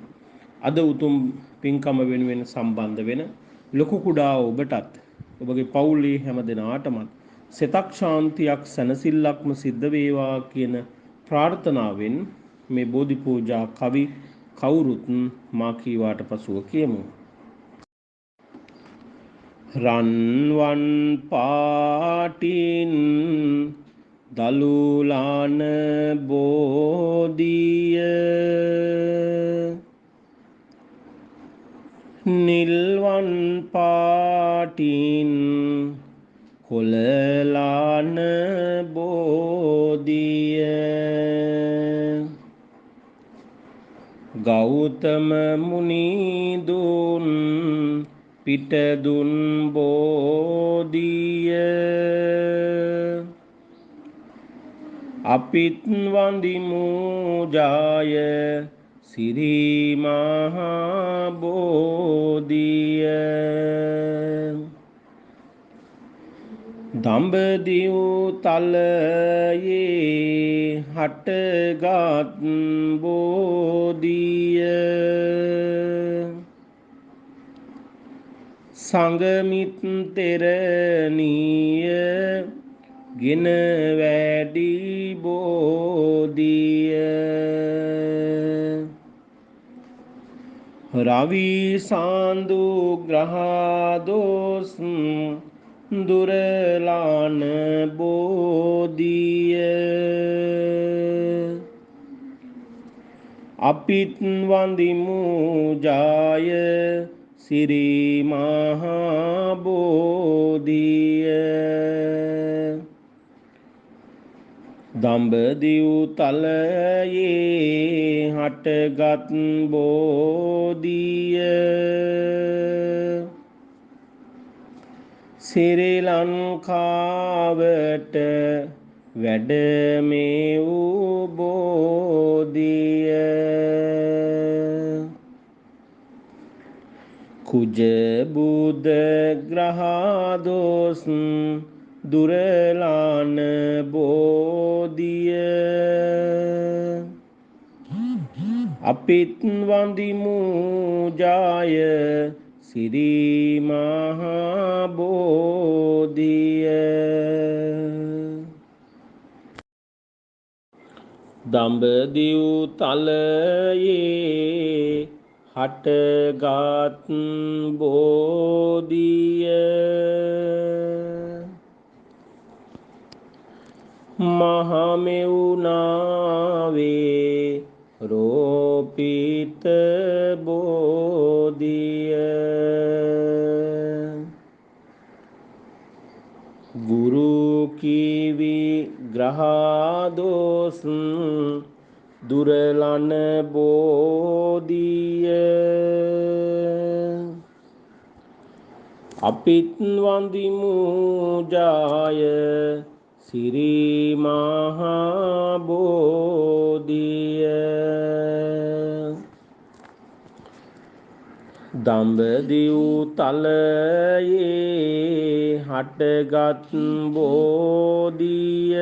අද උතුම් පින්කම වෙනුවෙන් සම්බන්ධ වෙන ලොකු කුඩා ඔබටත්, ඔබගේ පවුලේ හැම දෙනාටමත් සිතක් ශාන්තියක්, සැනසෙල්ලක්ම සිද්ධ වේවා කියන ප්‍රාර්ථනාවෙන් මේ බෝධි පූජා කවි කවුරුත් මා කීවාට පසුව කියමු. රන්වන් පාටින් දලුලාන බෝධිය, නිල්වන් පාටින් කොළලාන බෝධිය, ගෞතම මුනිදුන් පිටදුන් බෝධිය, අපිත් වඳිමු ජාය සිරි මහා බෝධිය, දඹදිව් තලයේ හටගත් බෝධිය, සංගමිත් තෙරණිය ගෙන වැඩි බෝධිය, රවි සාන්දු ග්‍රහදෝස් දුරලාන බෝධිය, අපිත් වඳිමු ජාය සිරි මහා බෝධිය, දඹදිව් තලයේ හටගත් බෝධිය, ශ්‍රී ලංකාවට වැඩම වූ බෝධිය, කුජ බුද ග්‍රහදෝස් දුරලාන බෝධිය අපිත් වඳිමු ජාය සිරි මහා බෝධිය දඹදිව් තලයේ හටගත් බෝධිය මහමෙවුනාවේ රෝපිත බෝධිය ගුරු කිවි ග්‍රහදෝස් දුරලන බෝධිය අපිත් වඳිමු ජාය සිරි මහා බෝධිය දඹදිව් තලයේ හටගත් බෝධිය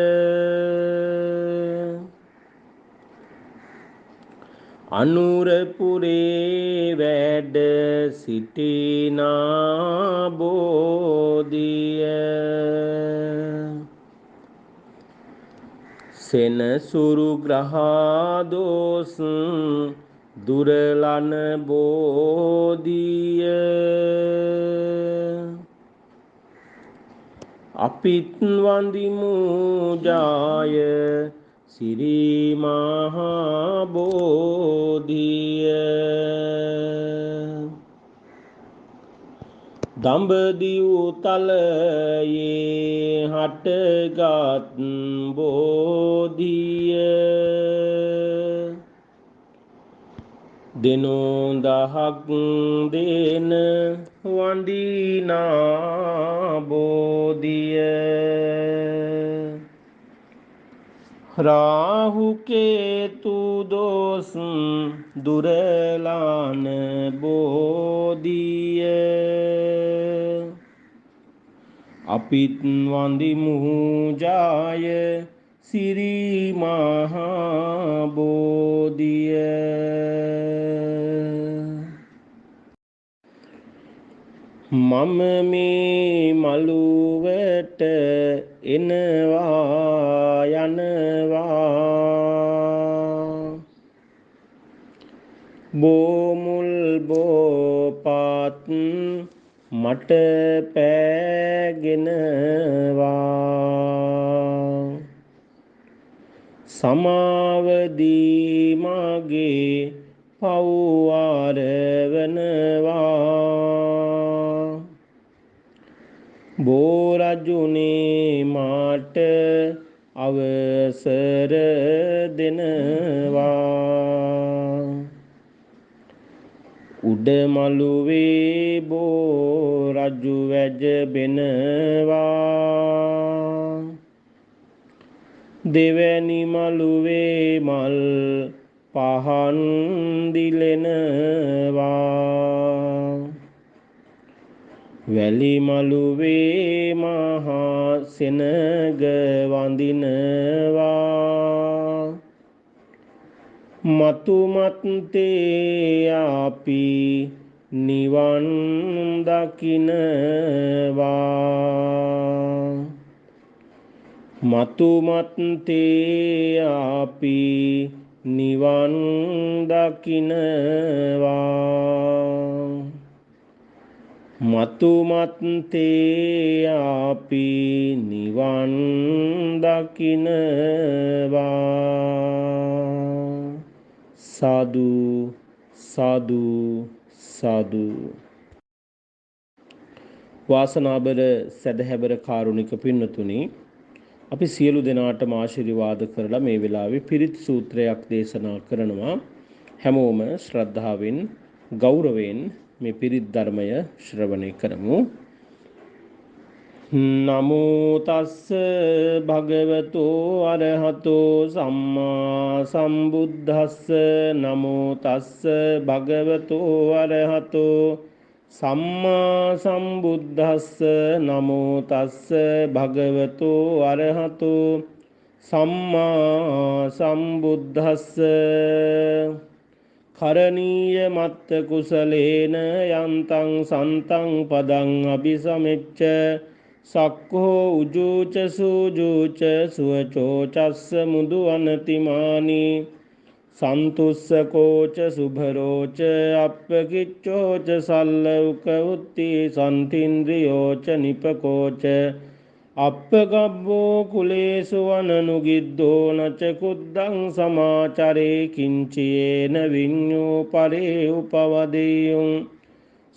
අනුරපුරේ වැඩ සිටිනා බෝධිය සෙනසුරු ග්‍රහදෝස් දුරලන බෝධිය අපිත් වඳිමු ජාය සිරි මහා බෝධිය දඹදිව් තලයේ හටගත් බෝධිය දෙනොඳහක් දෙන වඳිනා බෝධිය රාහු කේතු දෝස් දුරලාන බෝධිය අපිත් වඳිමු ජාය සිරි මහා බෝධිය මම මේ මළුවට එනවා යනවා බෝමුල් බෝපත් මට පෑගෙනවා සමාවදී මගේ පව්වාරවනවා බෝරජුනේ මාට අවසර දෙනවා උඩමළුවේ බෝරජු වැජබෙනවා දෙවැනි මළුවේ මල් පහන් දිලෙනවා වැලි මළුවේ මහා සෙනග වඳිනවා මතුමත්තේ අපි නිවන් දකිනවා මතුමත්තේ අපි නිවන් දකිනවා මතුමත්තේ අපි නිවන් දකිනවා සාදු සාදු සාදු වාසනාබර සදහැබර කාරුණික පින්නතුනි අපි සියලු දෙනාටම ආශිර්වාද කරලා මේ වෙලාවේ පිරිත් සූත්‍රයක් දේශනා කරනවා හැමෝම ශ්‍රද්ධාවෙන් ගෞරවයෙන් මේ පිරිත් ධර්මය ශ්‍රවණය කරමු නමෝ තස්ස භගවතෝ අරහතෝ සම්මා සම්බුද්දස්ස නමෝ තස්ස භගවතෝ අරහතෝ සම්මා සම්බුද්දස්ස නමෝ තස්ස භගවතෝ අරහතෝ සම්මා සම්බුද්දස්ස කරණීය මත්ත කුසලේන යන්තං සන්තං පදං අபிසමෙච්ච සක්ඛෝ උජූච සූජූච සුවචෝ චස්ස මුදු අනතිමානී සන්තුස්සකෝච සුභරෝච අප්පකිච්චෝච සල්ලෞක උත්ති සන්තින්ද්‍රියෝච නිපකෝච අප්පගබ්බෝ කුලේසු අනනුගිද්දෝ නච කුද්දං සමාචරේ කිංචයේන විඤ්ඤෝ පරේ උපවදෙය්‍යුං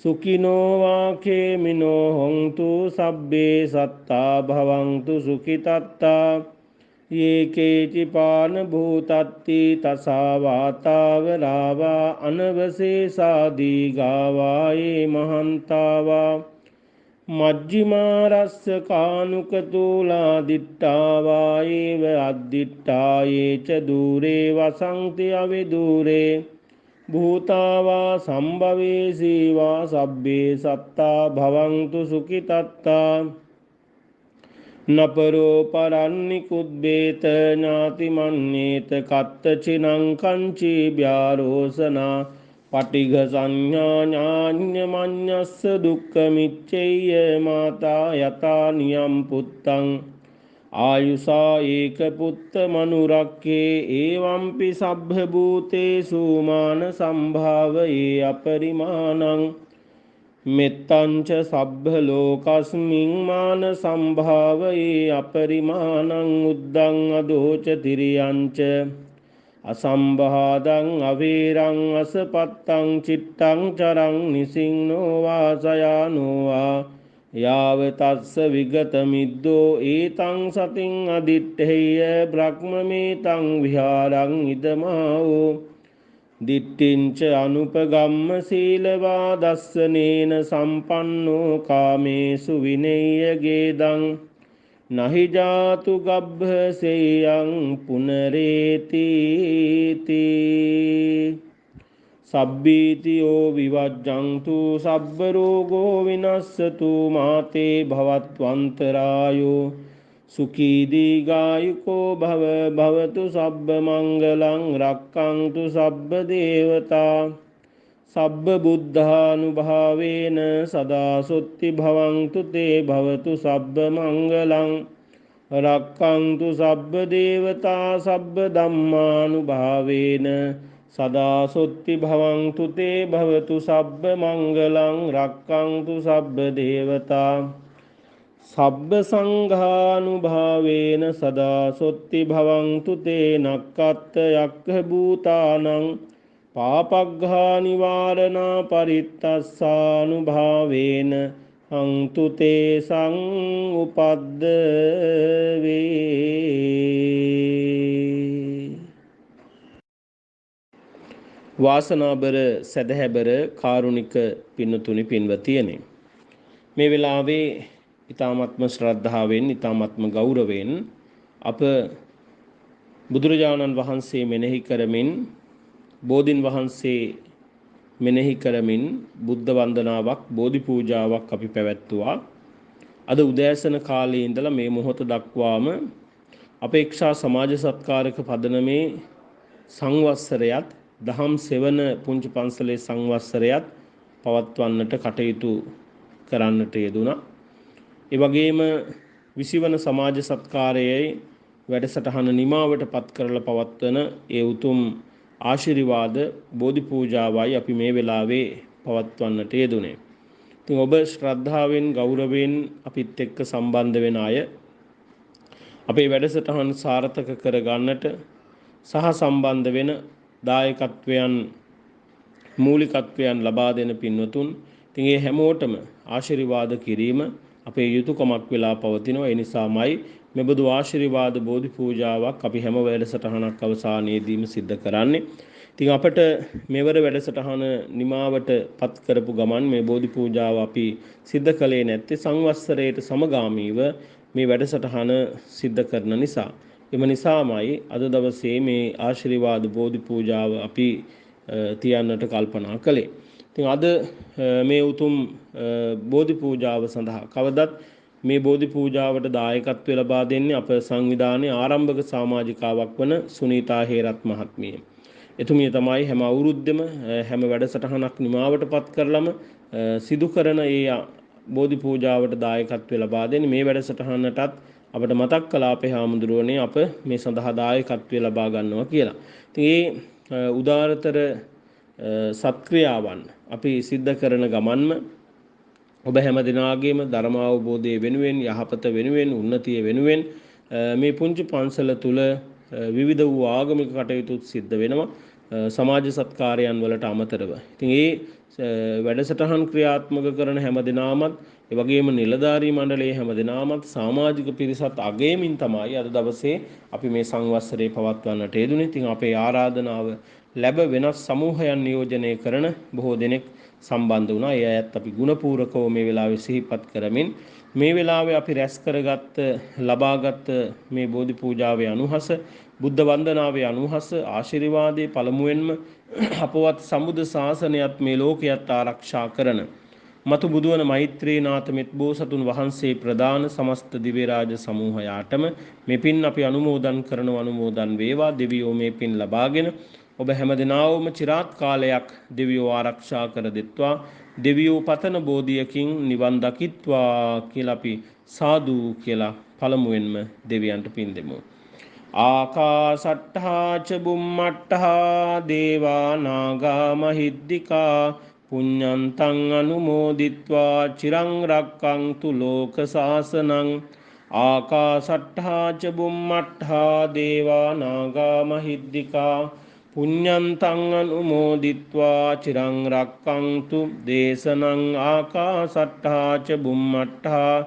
සුඛිනෝ වාඛේමිනෝ හොන්තු සබ්බේ සත්තා භවන්තු සුඛිතත්තා යේකේචි පාන භූතත්ති තසා වාතාවරාවා අනවසේසාදී ගාවායේ මහන්තාවා මජ්ජිමාරස්ස කානුකතූලා දිට්ඨාවායේව අද්දිට්ඨායේච දූරේ වසංති අවිදූරේ භූතාවා සම්භවේසීවා සබ්බේ සත්තා භවන්තු සුඛිතත්තා නපරෝ පරන්නි කුද්බේත ඥාති මන්නේත කත්තචිනං කංචී භ්‍යාරෝසනා පටිඝ සංඥා ඥාඤ්ඤ මඤ්ඤස්ස දුක්ඛ මිච්ඡේය මාතා යතා නියම් පුත්තං ආයුසා ඒක පුත්ත මනුරක්කේ ඒවම්පි සබ්බ භූතේසු මාන සම්භාවයේ අපරිමාණං මෙත්තංච සබ්බ ලෝකස්මින් මාන සම්භාවයේ අපරිමාණං උද්දං අදෝච තිරියංච අසම්භාදං අවීරං අසපත්තං චිත්තං චරං නිසින්නෝ වාසයානෝ වා යාව තස්ස විගත මිද්දෝ ඒතං සතින් අදිත්තේය බ්‍රහ්මමේතං විහාරං ඉදමාවෝ දිට්ඨිංච අනුපගම්ම සීලවා දස්සනේන සම්පන්නෝ කාමේසු විනේය ගේදං නහි ජාතු ගබ්බ සේයං පුනරේති සබ්බීතියෝ විවජ්ජන්තු සබ්බ රෝගෝ විනස්සතු මාතේ භවත්වන්තරායෝ සුඛී දීඝායුකෝ භව භවතු සබ්බ මංගලං රක්ඛන්තු සබ්බ දේවතා සබ්බ බුද්ධානුභාවේන සදා සොත්ති භවන්තු තේ භවතු සබ්බ මංගලං රක්ඛන්තු සබ්බ දේවතා සබ්බ ධම්මානුභාවේන සදා සොත්ති භවන්තු තේ භවතු සබ්බ මංගලං රක්ඛන්තු සබ්බ දේවතා සබ්බ සංඝානුභාවේන සදා සොත්ති භවන්තු තේ නක්ඛත්ත යක්ඛ භූතානං පාපග්ඝා නිවාරණා පරිත්තස්සානුභාවේන හංතු තේ සංඋපද්දවේ. වාසනාබර සදහැබර කාරුණික පින්නතුනි පින්වතියනි, මේ වෙලාවේ ඊ타ත්ම ශ්‍රද්ධාවෙන් ඊ타ත්ම ගෞරවයෙන් අප බුදුරජාණන් වහන්සේ මෙනෙහි කරමින් බෝධින් වහන්සේ මෙනෙහි කරමින් බුද්ධ වන්දනාවක් බෝධි පූජාවක් අපි පැවැත්තුවා. අද උදෑසන කාලයේ ඉඳලා මේ මොහොත දක්වාම අපේක්ෂා සමාජ සත්කාරක පදනමේ සංවත්සරයත් දහම් සෙවන පුංචි පන්සලේ සංවත්සරයත් පවත්වන්නට කටයුතු කරන්නට යෙදුණා. ඒ වගේම 20 වන සමාජ සත්කාරයේ වැඩසටහන නිමාවට පත් කරලා පවත්වන ඒ උතුම් ආශිර්වාද බෝධි පූජාවයි අපි මේ වෙලාවේ පවත්වන්නට යෙදුනේ. ඉතින් ඔබ ශ්‍රද්ධාවෙන් ගෞරවයෙන් අපිත් එක්ක සම්බන්ධ වෙන අය අපේ වැඩසටහන සාර්ථක කර ගන්නට සහ සම්බන්ධ වෙන දායකත්වයන් මූලිකත්වයන් ලබා දෙන පින්වතුන්, ඉතින් ඒ හැමෝටම ආශිර්වාද කිරීම අපේ යුතුයකමක් වෙලා පවතිනවා. ඒ නිසාමයි මෙබඳු ආශිර්වාද බෝධි පූජාවක් අපි හැම වැඩසටහනක් අවසානයේදීම සිද්ධ කරන්නේ. ඉතින් අපට මෙවර වැඩසටහන නිමාවට පත් කරපු ගමන් මේ බෝධි පූජාව අපි සිද්ධ කළේ නැත්තේ සංවත්සරයට සමගාමීව මේ වැඩසටහන සිද්ධ කරන නිසා. එම නිසාමයි අද දවසේ මේ ආශිර්වාද බෝධි පූජාව අපි තියන්නට කල්පනා කළේ. ඉතින් අද මේ උතුම් බෝධි පූජාව සඳහා කවදත් මේ බෝධි පූජාවට දායකත්වය ලබා දෙන්නේ අප සංවිධානයේ ආරම්භක සමාජිකාවක් වන සුනීතා හේරත් මහත්මිය. එතුමිය තමයි හැම අවුරුද්දෙම හැම වැඩසටහනක් නිමාවටපත් කරලම සිදු කරන ඒ බෝධි පූජාවට දායකත්වය ලබා දෙන්නේ. මේ වැඩසටහනටත් අපිට මතක් කළා අපේ හාමුදුරුවනේ අප මේ සඳහා දායකත්වය ලබා ගන්නවා කියලා. ඉතින් ඒ උදාරතර සත්ක්‍රියාවන් අපි සිද්ධ කරන ගමන්ම ඔබ හැම දිනාගේම ධර්ම අවබෝධය වෙනුවෙන් යහපත වෙනුවෙන් උන්නතිය වෙනුවෙන් මේ පුංචි පන්සල තුල විවිධ වූ ආගමික කටයුතු සිද්ධ වෙනවා සමාජ සත්කාරයන් වලට අමතරව. ඉතින් ඒ වැඩසටහන් ක්‍රියාත්මක කරන හැම දිනාමත් ඒ වගේම නිලධාරී මණ්ඩලයේ හැම දිනාමත් සමාජික පිරිසත් අගයමින් තමයි අද දවසේ අපි මේ සංවත්සරේ පවත්වන්නට යෙදුනේ. ඉතින් අපේ ආරාධනාව ලැබ වෙනස් සමූහයන් නියෝජනය කරන බොහෝ දෙනෙක් සම්බන්ධ වුණා. ඒ අයත් අපි ගුණපූර්වකව මේ වෙලාවේ සිහිපත් කරමින් මේ වෙලාවේ අපි රැස් කරගත්ත ලබාගත් මේ බෝධි පූජාවේ අනුහස බුද්ධ වන්දනාවේ අනුහස ආශිර්වාදයේ පළමුවෙන්ම අපවත් සම්බුද්ධ ශාසනයත් මේ ලෝකයත් ආරක්ෂා කරන මතු බුදුවන මෛත්‍රීනාථ මෙත් බෝසතුන් වහන්සේ ප්‍රදාන සමස්ත දිව්‍ය රාජ සමූහයාටම මේ පින් අපි අනුමෝදන් කරන අනුමෝදන් වේවා. දෙවියෝ මේ පින් ලබාගෙන ඔබ හැම දිනාවම চিරාත් කාලයක් දෙවියෝ ආරක්ෂා කර දෙත්වා. දෙවියෝ පතන බෝධියකින් නිවන් දකිත්වා කියලා අපි සාදු කියලා පළමුවෙන්ම දෙවියන්ට පින් දෙමු. ආකාසට්ඨා ච බුම්මට්ඨා දේවා නාග මහිද්దికා පුඤ්ඤන්තං අනුමෝදිත්වා චිරං රක්ඛන්තු ලෝක සාසනං. ආකාසට්ඨා ච බුම්මට්ඨා දේවා නාග මහිද්దికා පුඤ්ඤන්තං අනුමෝදිත්වා චිරං රක්ඛන්තු දේශනං. ආකාසට්ඨා ච බුම්මට්ඨා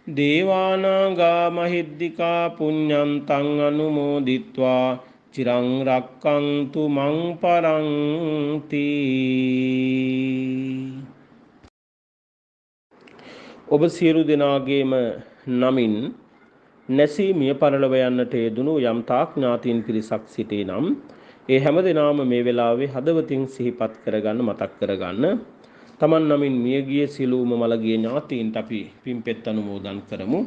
දේවානාගා මහිද්దికා පුඤ්ඤන්තං අනුමෝදිත්වා චිරං රක්ඛන්තු මං පරන්ති. ඔබ සියලු දෙනාගේම නමින් නැසී මිය පරලොව යන්නට යෙදුණු යම් තාක් ඥාතීන් පිරිසක් සිටී නම් ඒ හැම දිනම මේ වෙලාවේ හදවතින් සිහිපත් කරගන්න මතක් කරගන්න. තමන් නමින් මියගිය සිළුම මළගිය ඥාතීන්ට අපි පින්පෙත් අනුමෝදන් කරමු.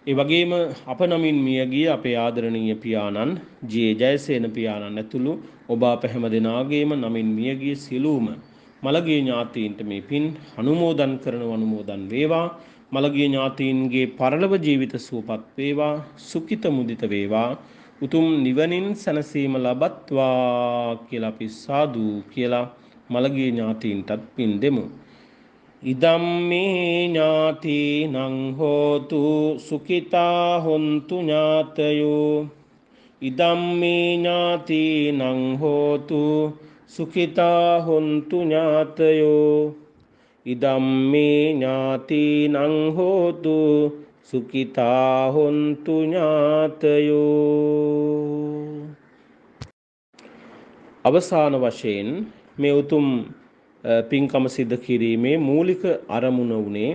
ඒ වගේම අප නමින් මියගිය අපේ ආදරණීය පියාණන් ජී ජයසේන පියාණන් ඇතුළු ඔබ අප හැම දෙනාගේම නමින් මියගිය සිළුම මළගිය ඥාතීන්ට මේ පින් අනුමෝදන් කරන අනුමෝදන් වේවා. මළගිය ඥාතීන්ගේ පරලොව ජීවිත සුවපත් වේවා, සුඛිත මුදිත වේවා, උතුම් නිවනින් සැනසීම ලබත්වා කියලා අපි සාදු කියලා මළගිය ඥාතීන්ටත් පින් දෙමු. ඉදම් මේ ඥාතීනං හෝතු සුඛිතා හොන්තු ඥාතයෝ. ඉදම් මේ ඥාතීනං හෝතු සුඛිතා හොන්තු ඥාතයෝ. ඉදම් මේ ඥාතීනං හෝතු සුඛිතා හොන්තු ඥාතයෝ. අවසාන වශයෙන් මේ උතුම් පින්කම සිද්ධ කිරීමේ මූලික අරමුණ වුණේ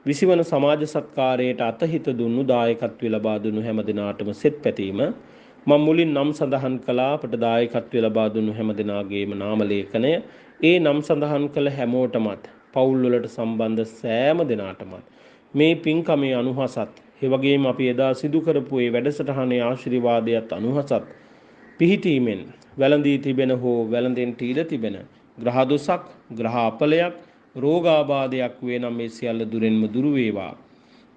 20 වන සමාජ සත්කාරයට අතහිත දුන්නු දායකත්වය ලබා දුන්නු හැම දිනාටම සෙත් පැතීම. මම මුලින් නම් සඳහන් කළා අපට දායකත්වය ලබා දුන්නු හැම දිනාගේම නාම ලේඛනය. ඒ නම් සඳහන් කළ හැමෝටමත් පවුල් වලට සම්බන්ධ සෑම දිනාටමත් මේ පින්කමේ අනුහසත් ඒ වගේම අපි එදා සිදු කරපු ඒ වැඩසටහනේ ආශිර්වාදයට අනුහසත් පිහිටීමෙන් වැළඳී තිබෙන හෝ වැළඳෙන්ට ඉඩ තිබෙන ග්‍රහ දොසක්, ග්‍රහ අපලයක්, රෝගාබාධයක් වේ නම් මේ සියල්ල දුරින්ම දුරු වේවා.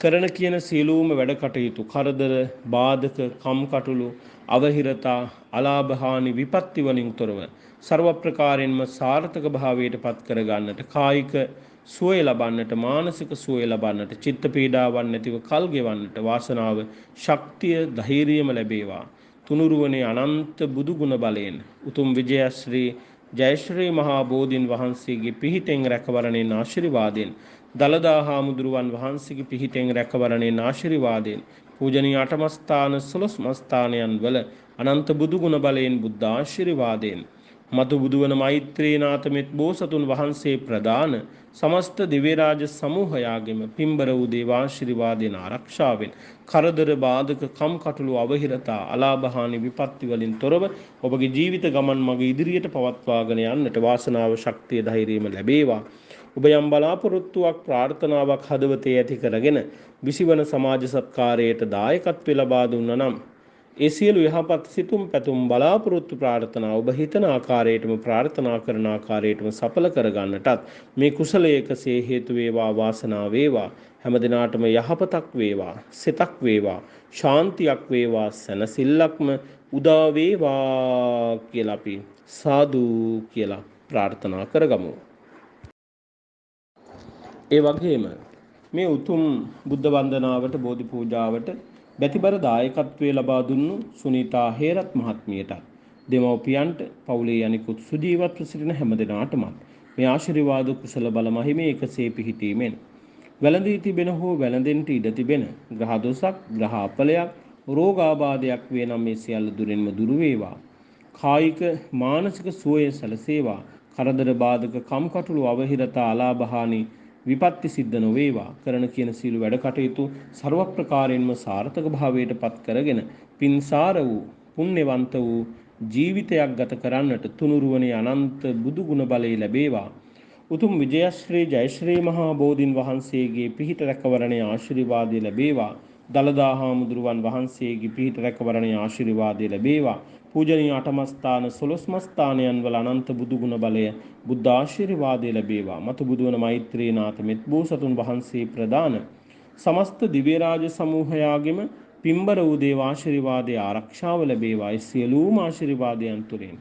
කරන කියන සියලුම වැඩ කටයුතු කරදර, බාධක, කම්කටොළු, අවහිරතා, අලාභ හානි විපත්ති වලින් තොරව ਸਰව ප්‍රකාරයෙන්ම සාර්ථක භාවයට පත් කර ගන්නට, කායික සුවය ලබන්නට, මානසික සුවය ලබන්නට, චිත්ත පීඩාවන් නැතිව කල් ගෙවන්නට වාසනාව, ශක්තිය, ධෛර්යයම ලැබේවා. තුනුරුවනේ අනන්ත බුදු ගුණ බලයෙන් උතුම් විජයශ්‍රී ජයශ්‍රී මහා බෝධීන් වහන්සේගේ පිහිටෙන් රැකවරණෙන් ආශිර්වාදයෙන්, දලදා හාමුදුරුවන් වහන්සේගේ පිහිටෙන් රැකවරණෙන් ආශිර්වාදයෙන්, පූජනීය අටමස්ථාන 11 මස්ථානයන් වල අනන්ත බුදු ගුණ බලයෙන් බුද්ධ ආශිර්වාදයෙන් මතු බුදුවන මෛත්‍රීනාථ මෙත් බෝසතුන් වහන්සේ ප්‍රදාන සමස්ත දිව්‍ය රාජ සමූහයාගෙම පින්බර වූ දේවාශිර්වාදයෙන් ආරක්ෂාවෙන් කරදර බාධක කම්කටොළු අවහිරතා අලාභහානි විපත්ති වලින් තොරව ඔබගේ ජීවිත ගමන් මඟ ඉදිරියට පවත්වාගෙන යන්නට වාසනාව ශක්තිය ධෛර්යයම ලැබේවා. ඔබ යම් බලාපොරොත්තුවක් ප්‍රාර්ථනාවක් හදවතේ ඇති කරගෙන විසිවන සමාජ සත්කාරයට දායකත්වය ලබා දුන්නා නම් ඒ සියලු යහපත් සිතුම් පැතුම් බලාපොරොත්තු ප්‍රාර්ථනා ඔබ හිතන ආකාරයටම ප්‍රාර්ථනා කරන ආකාරයටම සඵල කරගන්නටත් මේ කුසලයේ එකසේ හේතු වේවා වාසනාව වේවා. හැම දිනාටම යහපතක් වේවා, සිතක් වේවා, ශාන්තියක් වේවා, සැනසෙල්ලක්ම උදා වේවා කියලා අපි සාදු කියලා ප්‍රාර්ථනා කරගමු. ඒ වගේම මේ උතුම් බුද්ධ වන්දනාවට බෝධි පූජාවට බැතිබර දායකත්වයේ ලබා දුන්නු සුනීතා හේරත් මහත්මියට දෙමව්පියන්ට පවුලේ අනිකුත් සුජීවත්ව සිටින හැම දෙනාටම මේ ආශිර්වාද කුසල බල මහිමේ එකසේ පිහිටීමෙන් වැළඳී තිබෙන හෝ වැළඳෙන්නට ඉඩ තිබෙන ග්‍රහ දොසක් ග්‍රහ අපලයක් රෝගාබාධයක් වේ නම් මේ සියල්ල දුරින්ම දුරු වේවා. කායික මානසික සුවය සැලසේවා. කරදර බාධක කම්කටොළු අවහිරතා අලාභහානි විපත්ති සිද්ධ නොවේවා. කරන කියන සීල වැඩ කටයුතු ਸਰව ප්‍රකාරයෙන්ම සාර්ථක භාවයට පත් කරගෙන පින්සාර වූ පුණ්‍යවන්ත වූ ජීවිතයක් ගත කරන්නට තුනුරුවනේ අනන්ත බුදු ගුණ බලය ලැබේවා. උතුම් විජයශ්‍රී ජයශ්‍රී මහා බෝධින් වහන්සේගේ පිහිට රැකවරණේ ආශිර්වාදය ලැබේවා. දලදා හාමුදුරුවන් වහන්සේගේ පිහිට රැකවරණේ ආශිර්වාදය ලැබේවා. පූජනීය අටමස්ථාන 12 මස්ථානයන් වල අනන්ත බුදු ගුණ බලය බුද්ධ ආශිර්වාදය ලැබේවා. මතු බුදුවන මෛත්‍රීනාථ මෙත් බෝසතුන් වහන්සේ ප්‍රදාන සමස්ත දිව්‍ය රාජ සමූහයාගෙම පින්බර වූ දේව ආශිර්වාදයේ ආරක්ෂාව ලැබේවා. ඒ සියලුම ආශිර්වාදයන් තුලින්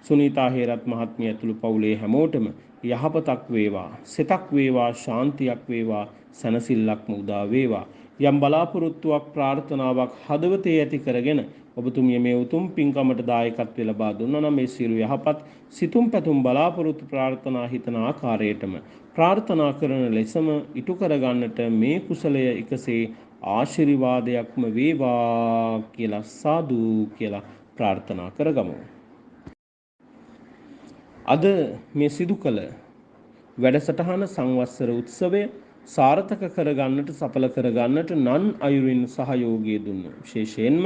සුනීතා හේරත් මහත්මිය ඇතුළු පවුලේ හැමෝටම යහපතක් වේවා, සිතක් වේවා, ශාන්තියක් වේවා, සැනසෙල්ලක්ම උදා වේවා. යම් බලාපොරොත්තුවක් ප්‍රාර්ථනාවක් හදවතේ ඇති කරගෙන ඔබතුමිය මේ උතුම් පින්කමට දායකත්වය ලබා දුන්නා නම් මේ සියලු යහපත් සිතුම් පැතුම් බලාපොරොත්තු ප්‍රාර්ථනා හිතන ආකාරයටම ප්‍රාර්ථනා කරන ලෙසම ඉටු කරගන්නට මේ කුසලය එකසේ ආශිර්වාදයක්ම වේවා කියලා සාදු කියලා ප්‍රාර්ථනා කරගමු. අද මේ සිදු කළ වැඩසටහන සංවත්සර උත්සවය සාර්ථක කරගන්නට සඵල කරගන්නට නන් අයුරින් සහයෝගය දුන්න විශේෂයෙන්ම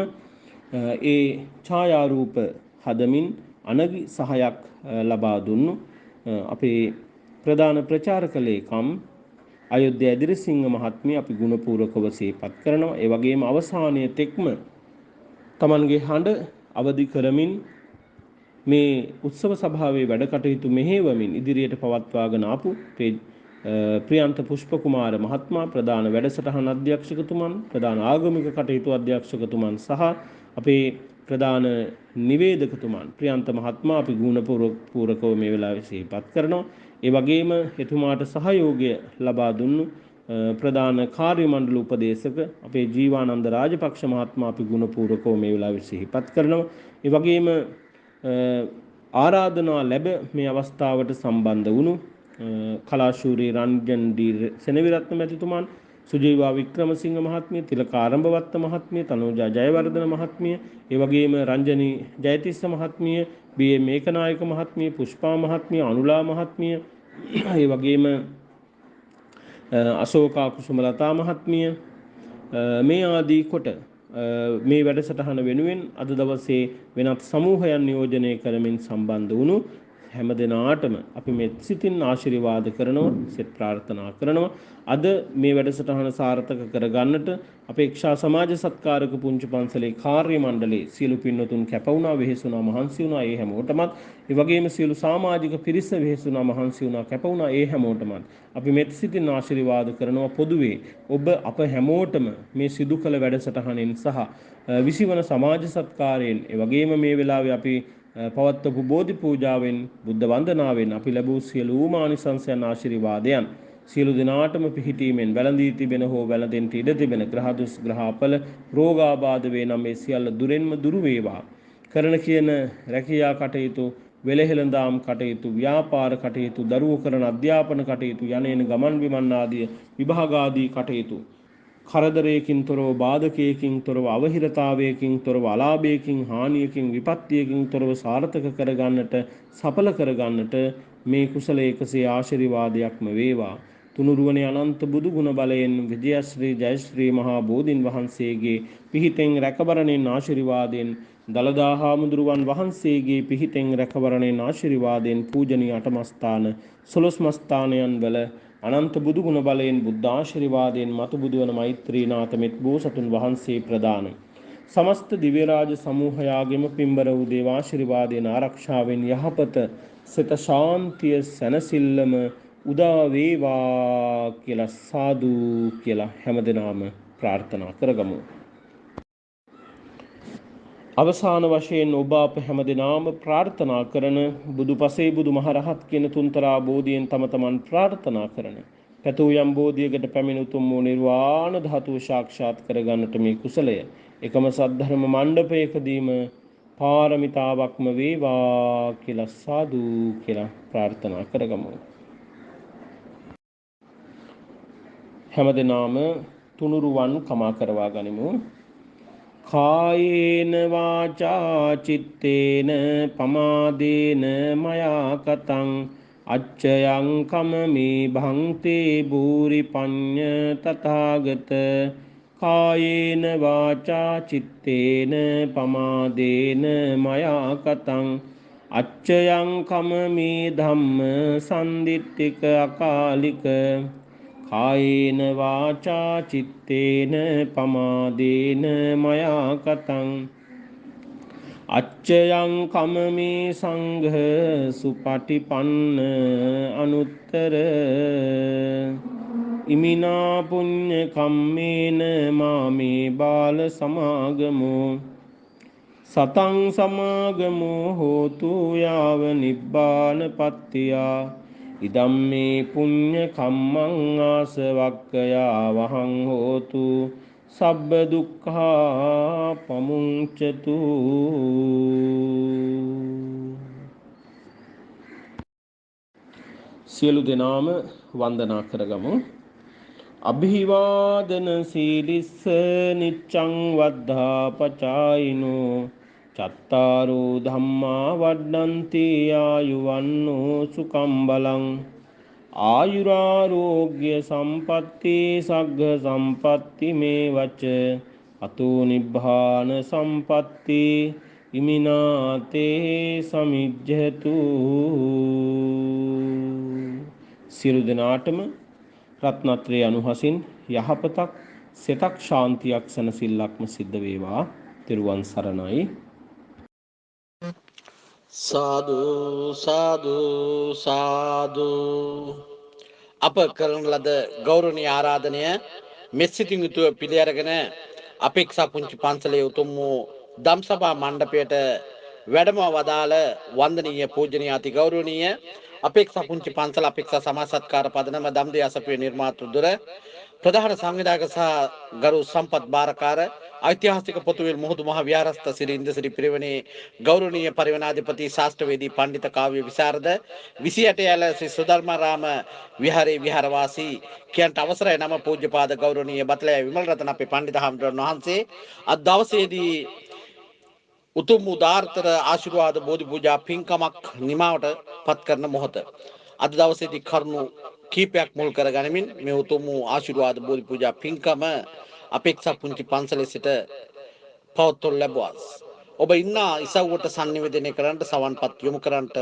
ඒ ඡායාරූප හදමින් අනගි සහයක් ලබා දුන්නු අපේ ප්‍රධාන ප්‍රචාරක ලේකම් අයෝධ්‍ය ඇදිරිසිංහ මහත්මිය අපි ගුණපූර්වකව සිහිපත් කරනවා. ඒ වගේම අවසානයේ තෙක්ම තමන්ගේ හඬ අවදි කරමින් මේ උත්සව සභාවේ වැඩ කටයුතු මෙහෙයවමින් ඉදිරියට පවත්වාගෙන ආපු ප්‍රියන්ත පුෂ්ප කුමාර මහත්මයා ප්‍රධාන වැඩසටහන අධ්‍යක්ෂකතුමන් ප්‍රධාන ආගමික කටයුතු අධ්‍යක්ෂකතුමන් සහ අපේ ප්‍රධාන නිවේදකතුමන් ප්‍රියන්ත මහත්මයා අපි ගුණපූර්වකව මේ වෙලාවේ සිහිපත් කරනවා. ඒ වගේම එතුමාට සහයෝගය ලබා දුන්නු ප්‍රධාන කාර්ය මණ්ඩල උපදේශක අපේ ජීවානන්ද රාජපක්ෂ මහත්මයා අපි ගුණපූර්වකව මේ වෙලාවේ සිහිපත් කරනවා. ඒ වගේම ආරාධනා ලැබ මේ අවස්ථාවට සම්බන්ධ වුණු කලාශූරී රංජන් ඩී සෙනවිරත්න මැතිතුමන්, සුජීවා වික්‍රමසිංහ මහත්මිය, තිලක ආරම්භවත්ත මහත්මිය, තනෝජා ජයවර්ධන මහත්මිය, ඒ වගේම රංජනී ජයතිස්ස මහත්මිය, බී.එම්. මේකනායක මහත්මිය, පුෂ්පා මහත්මිය, අනුලා මහත්මිය, ඒ වගේම අශෝකා කුසුමලතා මහත්මිය මේ ආදී කොට මේ වැඩසටහන වෙනුවෙන් අද දවසේ වෙනත් සමූහයන් නියෝජනය කරමින් සම්බන්ධ වුණු හැම දෙනාටම අපි මෙත් සිතින් ආශිර්වාද කරනවා, සෙත් ප්‍රාර්ථනා කරනවා. අද මේ වැඩසටහන සාර්ථක කරගන්නට අපේක්ෂා සමාජ සත්කාරක පුංචි පන්සලේ කාර්ය මණ්ඩලයේ සියලු පින්වතුන් කැප වුණා, වෙහෙසුණා, මහන්සි වුණා. ඒ හැමෝටමත් ඒ වගේම සියලු සමාජික පිරිස වෙහෙසුණා, මහන්සි වුණා, කැප වුණා. ඒ හැමෝටමත් අපි මෙත් සිතින් ආශිර්වාද කරනවා. පොදුවේ ඔබ අප හැමෝටම මේ සිදු කළ වැඩසටහනෙන් සහ විසිවන සමාජ සත්කාරයෙන් ඒ වගේම මේ වෙලාවේ අපි පවත්වපු බෝධි පූජාවෙන් බුද්ධ වන්දනාවෙන් අපි ලැබූ සියලුම ආනිසංසයන් ආශිර්වාදයන් සියලු දිනාටම පිහිටීමෙන් වැළඳී තිබෙන හෝ වැළඳෙන්නට ඉඩ තිබෙන ග්‍රහ දුස් ග්‍රහ අපල රෝගාබාධ වේ නම් මේ සියල්ල දුරෙන්ම දුරු වේවා. කරන කියන රැකියා කටයුතු, වෙලහෙළඳාම් කටයුතු, ව්‍යාපාර කටයුතු, දරුවෝ කරන අධ්‍යාපන කටයුතු, යන්නේන ගමන් බිමන් ආදී විභාග ආදී කටයුතු කරදරයකින් තොරව බාධකයකින් තොරව අවහිරතාවයකින් තොරව අලාභයකින් හානියකින් විපත්තියකින් තොරව සාර්ථක කරගන්නට සඵල කරගන්නට මේ කුසල එකසේ ආශිර්වාදයක්ම වේවා. තුනුරුවනේ අනන්ත බුදු ගුණ බලයෙන් විජයශ්‍රී ජයශ්‍රී මහා බෝධින් වහන්සේගේ පිහිටෙන් රැකවරණෙන් ආශිර්වාදයෙන් දලදා හාමුදුරුවන් වහන්සේගේ පිහිටෙන් රැකවරණෙන් ආශිර්වාදයෙන් පූජනීය අටමස්ථාන 12 මස්ථානයන් වල අනන්ත බුදු ගුණ බලයෙන් බුද්ධ ආශිර්වාදයෙන් මතු බුදුවන මෛත්‍රීනාථ මෙත් බෝසතුන් වහන්සේ ප්‍රදාන සමස්ත දිව්‍ය රාජ සමූහයාගෙම පින්බර වූ දේවාශිර්වාදයෙන් ආරක්ෂාවෙන් යහපත සිත ශාන්තිය සැනසෙල්ලම උදා වේවා කියලා සාදු කියලා හැමදෙනාම ප්‍රාර්ථනා කරගමු. අවසාන වශයෙන් ඔබ අප හැමදෙනාම ප්‍රාර්ථනා කරන බුදුපසේ බුදුමහරහත් කියන තුන්තරා බෝධියෙන් තම තමන් ප්‍රාර්ථනා කරන පැතූ යම් බෝධියකට පැමිණ උතුම් වූ නිර්වාණ ධාතුව සාක්ෂාත් කරගන්නට මේ කුසලය එකම සද්ධර්ම මණ්ඩපයකදීම පාරමිතාවක්ම වේවා කියලා සාදු කියලා ප්‍රාර්ථනා කරගමු. හැමදෙනාම තුනුරුවන් කමා කරවා ගනිමු. කායේන වාචා චිත්තේන පමාදේන මයා කතං අච්චයං කමමේ භන්තේ භූරි පඤ්ඤ තථාගත කායේන වාචා චිත්තේන පමාදේන මයා කතං අච්චයං කමමේ ධම්ම සම්දිත්තික අකාලික කායේන වාචා චිත්තේන පමාදේන මයා කතං අච්චයං කමමේ සංඝ සුපටිපන්න අනුත්තර ඉමිනා පුඤ්ඤ කම්මේන මාමේ බාල සමාගමෝ සතං සමාගමෝ හෝතු යාව නිබ්බාන පත්තියා ඉදම්මේ පුඤ්ඤ කම්මං ආසවක්ඛයා වහං හෝතු සබ්බ දුක්ඛා පමුංචතු. සියලු දෙනාම වන්දනා කරගමු. අභිවාදන සීලිස්ස නිච්ඡං වද්ධා පචායිනෝ චත්තාරෝ ධම්මා වඩ්ඩන්ති ආයුවන්නෝ සුඛං බලං ආයුරාෝග්‍ය සම්පatti සග්ග සම්පatti මේ වච අතෝ නිබ්බාන සම්පatti ඉමිනාතේ සමිජ්ජතු. සියලු දෙනාටම රත්නත්‍රය අනුහසින් යහපතක් සිතක් ශාන්තියක් සැනසෙල්ලක්ම සිද්ධ වේවා. තෙරුවන් සරණයි. සාදු සාදු සාදු. අප කරන ලද ගෞරවනීය ආරාධනය මෙත්සිතින් යුතුව පිළි අරගෙන අපේක්ෂා පුංචි පන්සලේ උතුම් වූ ධම්සභා මණ්ඩපයට වැඩම වදාළ වන්දනීය පූජනීය අති ගෞරවනීය අපේක්ෂා පුංචි පන්සල අපේක්ෂා සමාජ සත්කාර පදනම දම්දේ අසපුවේ නිර්මාතෘ දුර ප්‍රධාන සංවිධායක සහ ගරු සම්පත් බාරකාර ඓතිහාසික පොතුවිල් මුහුදු මහ විහාරස්ථ ශ්‍රී ඉන්දසිරි පිරිවෙනේ ගෞරවනීය පරිවනාධිපති ශාස්ත්‍රවේදී පඬිත කාව්‍ය විශාරද 28 යල ශ්‍රී සුධර්මාරාම විහාරේ විහාරවාසී කියන්ට අවසරයි. නම පූජ්‍යපාද ගෞරවනීය බතලෑ විමල රතන අපේ පඬිත හාමුදුරන් වහන්සේ අද දවසේදී උතුම් උදාාරතර ආශිර්වාද බෝධි පූජා පින්කමක් නිමාවට පත් කරන මොහොත. අද දවසේදී කරුණු කීපයක් මුල් කරගනිමින් මේ උතුම් ආශිර්වාද බෝධි පූජා පින්කම අපේක්ෂා පුංචි පන්සලේ සිට පවත්වනු ලැබුවා. ඔබ ඉන්න ඉසව්වට sannivedanaya කරන්නට සවන්පත් යොමු කරන්නට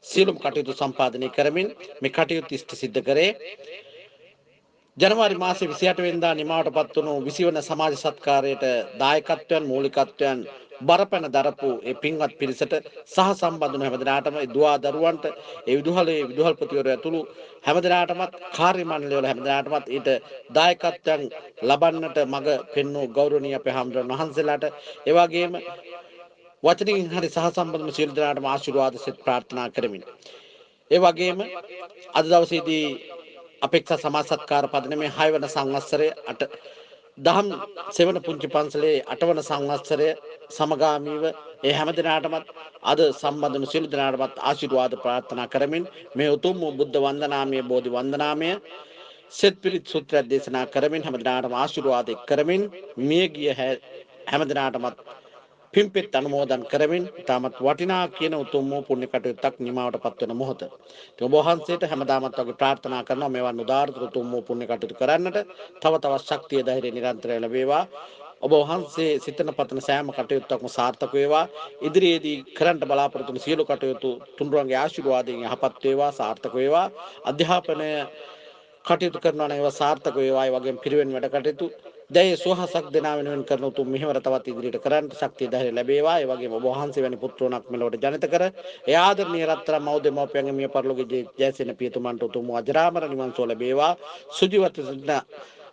සියලුම කටයුතු සම්පාදනය කරමින් මේ කටයුතු ඉෂ්ට සිද්ධ කරේ. ජනවාරි මාසේ 28 වෙනිදා නිමාවට පත් වුණු 20 වන සමාජ සත්කාරයට දායකත්වයන් මූලිකත්වයන් බරපැන දරපු ඒ පින්වත් පිරිසට සහ සම්බන්ධ හැමදෙනාටම දුවා දරුවන්ට ඒ විදුහල්පතිවරු ඇතුළු හැමදෙනාටමත් කාර්ය මණ්ඩලය වල හැමදෙනාටමත් ඊට දායකත්වයන් ලබන්නට මඟ පෙන්වූ ගෞරවනීය අපේ හාමුදුරන් වහන්සේලාට ඒ වගේම වචනින් හරි සහ සම්බන්ධ සියලු දෙනාටම ආශිර්වාද සෙත් ප්‍රාර්ථනා කරමින් ඒ වගේම අද දවසේදී අපේක්ෂා සමාජ සත්කාර පදනමේ 6 වන සංවත්සරයේ දහම් සෙවන පුංචි පන්සලේ 8 වන සංවත්සරය සමගාමීව ඒ හැම දිනාටමත් අද සම්බන්ධ සියලු දිනාටමත් ආශිර්වාද ප්‍රාර්ථනා කරමින් මේ උතුම් බුද්ධ වන්දනාමය බෝධි වන්දනාමය සෙත් පිරිත් සූත්‍රය දේශනා කරමින් හැමදිනාටම ආශිර්වාද කරමින් මිය ගිය හැමදිනාටමත් පිම්පෙත් අනුමෝදන් කරමින් තාමත් වටිනා කියන උතුම් වූ පුණ්‍ය කටයුත්තක් නිමාවට පත්වන මොහොත. ඔබ වහන්සේට හැමදාමත් වගේ ප්‍රාර්ථනා කරනවා මේවන් උදාාර උතුම් වූ පුණ්‍ය කටයුතු කරන්නට තව තවත් ශක්තිය ධෛර්යය නිරන්තරයෙන් ලැබේවා. ඔබ වහන්සේ සිතන පතන සෑම කටයුත්තක්ම සාර්ථක වේවා. ඉදිරියේදී කරන්න බලාපොරොත්තු වන සියලු කටයුතු තුන්රුවන්ගේ ආශිර්වාදයෙන් යහපත් වේවා සාර්ථක වේවා. අධ්‍යාපනය කටයුතු කරනවා නම් ඒවා සාර්ථක වේවා. ඒ වගේම පිරිවෙන් වැඩ කටයුතු දැයි සුවහසක් දෙනා වෙනුවෙන් කරන උතුම් මෙහෙවර තවත් ඉදිරියට කරන්න ශක්තිය ධෛර්යය ලැබේවා. ඒ වගේම ඔබ වහන්සේ වැනි පුත්‍රෝණක් මෙලොවට ජනිත කර ඒ ආදරණීය රත්තරන් මව් දෙමව්පියන්ගේ මිය පරලෝකයේ ජයසේන පියතුමන්ට උතුම් අජරාමර නිවන් සුව ලැබේවා. සුජීවත්ව සිටින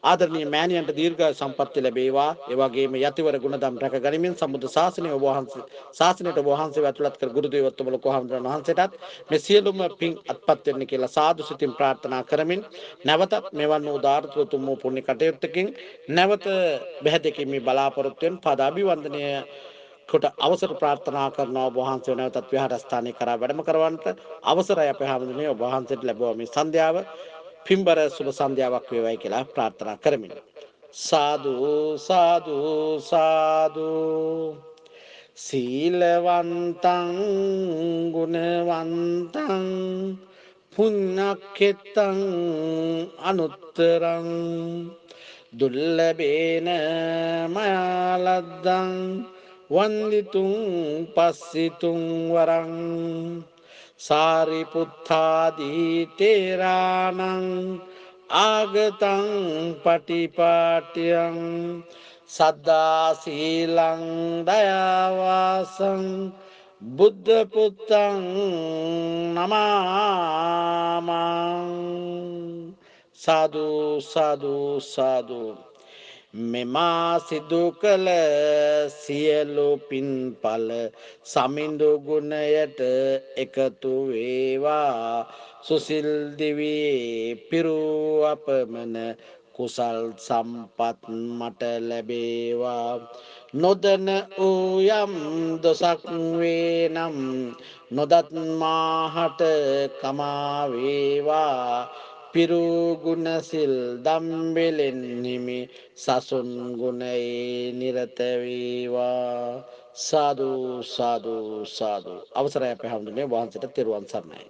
ආදරණීය මෑණියන්ට දීර්ඝායු සම්පන්නිය ලැබේවා. ඒ වගේම යතිවර ගුණධම් රැක ගනිමින් සම්බුද්ධ ශාසනය ඔබ වහන්සේ ශාසනයට ඔබ වහන්සේ ඇතුළත් කර ගුරු දේවෝත්තම ලොකු හාමුදුරන් වහන්සේටත් මේ සියලුම පින් අත්පත් වෙන්න කියලා සාදු සිතින් ප්‍රාර්ථනා කරමින් නැවතත් මෙවන් වූ උදාාරතුතුම් වූ පුණ්‍ය කටයුත්තකින් නැවත බෙහෙතකින් මේ බලාපොරොත්තු වෙන පද අභිවන්දනය කොට අවසර ප්‍රාර්ථනා කරනවා. ඔබ වහන්සේ නැවතත් විහාරස්ථානයේ කරා වැඩම කරවන්නට අවසරයි අපේ හැමදෙනේ ඔබ වහන්සේට ලැබුවා මේ සන්ධ්‍යාව පින්බර සුබ සන්ධ්‍යාවක් වේවායි කියලා ප්‍රාර්ථනා කරමින් සාදු සාදු සාදු සීලවන්තං ගුණවන්තං පුඤ්ඤක්ඛෙත්තං අනුත්තරං දුර්ලභේන මයාලද්දං වන්දිතුං පස්සිතුං වරං සාරිපුත්තාදී තේරාණං ආගතං පටිපාටියං සද්දා සීලං දයාවාසං බුද්ධ පුත්තං නමාමං සාදු සාදු සාදු මෙමා සිදු කළ සියලු පින්ඵල සමිඳු ගුණයට එකතු වේවා. සුසිල් දිවියේ පිරූ අපමණ කුසල් සම්පත් මට ලැබේවා. නොදන වූ යම් දොසක් වේ නම් නොදත් මාහට කමා වේවා. පිරූ ගුණ සිල් දම්බෙලෙන් හිමි සසුන් ගුණයේ නිරත වේවා. සාදු සාදු සාදු. අවසරයි අපේ හැමදෙනේ වහන්සේට තෙරුවන් සරණයි.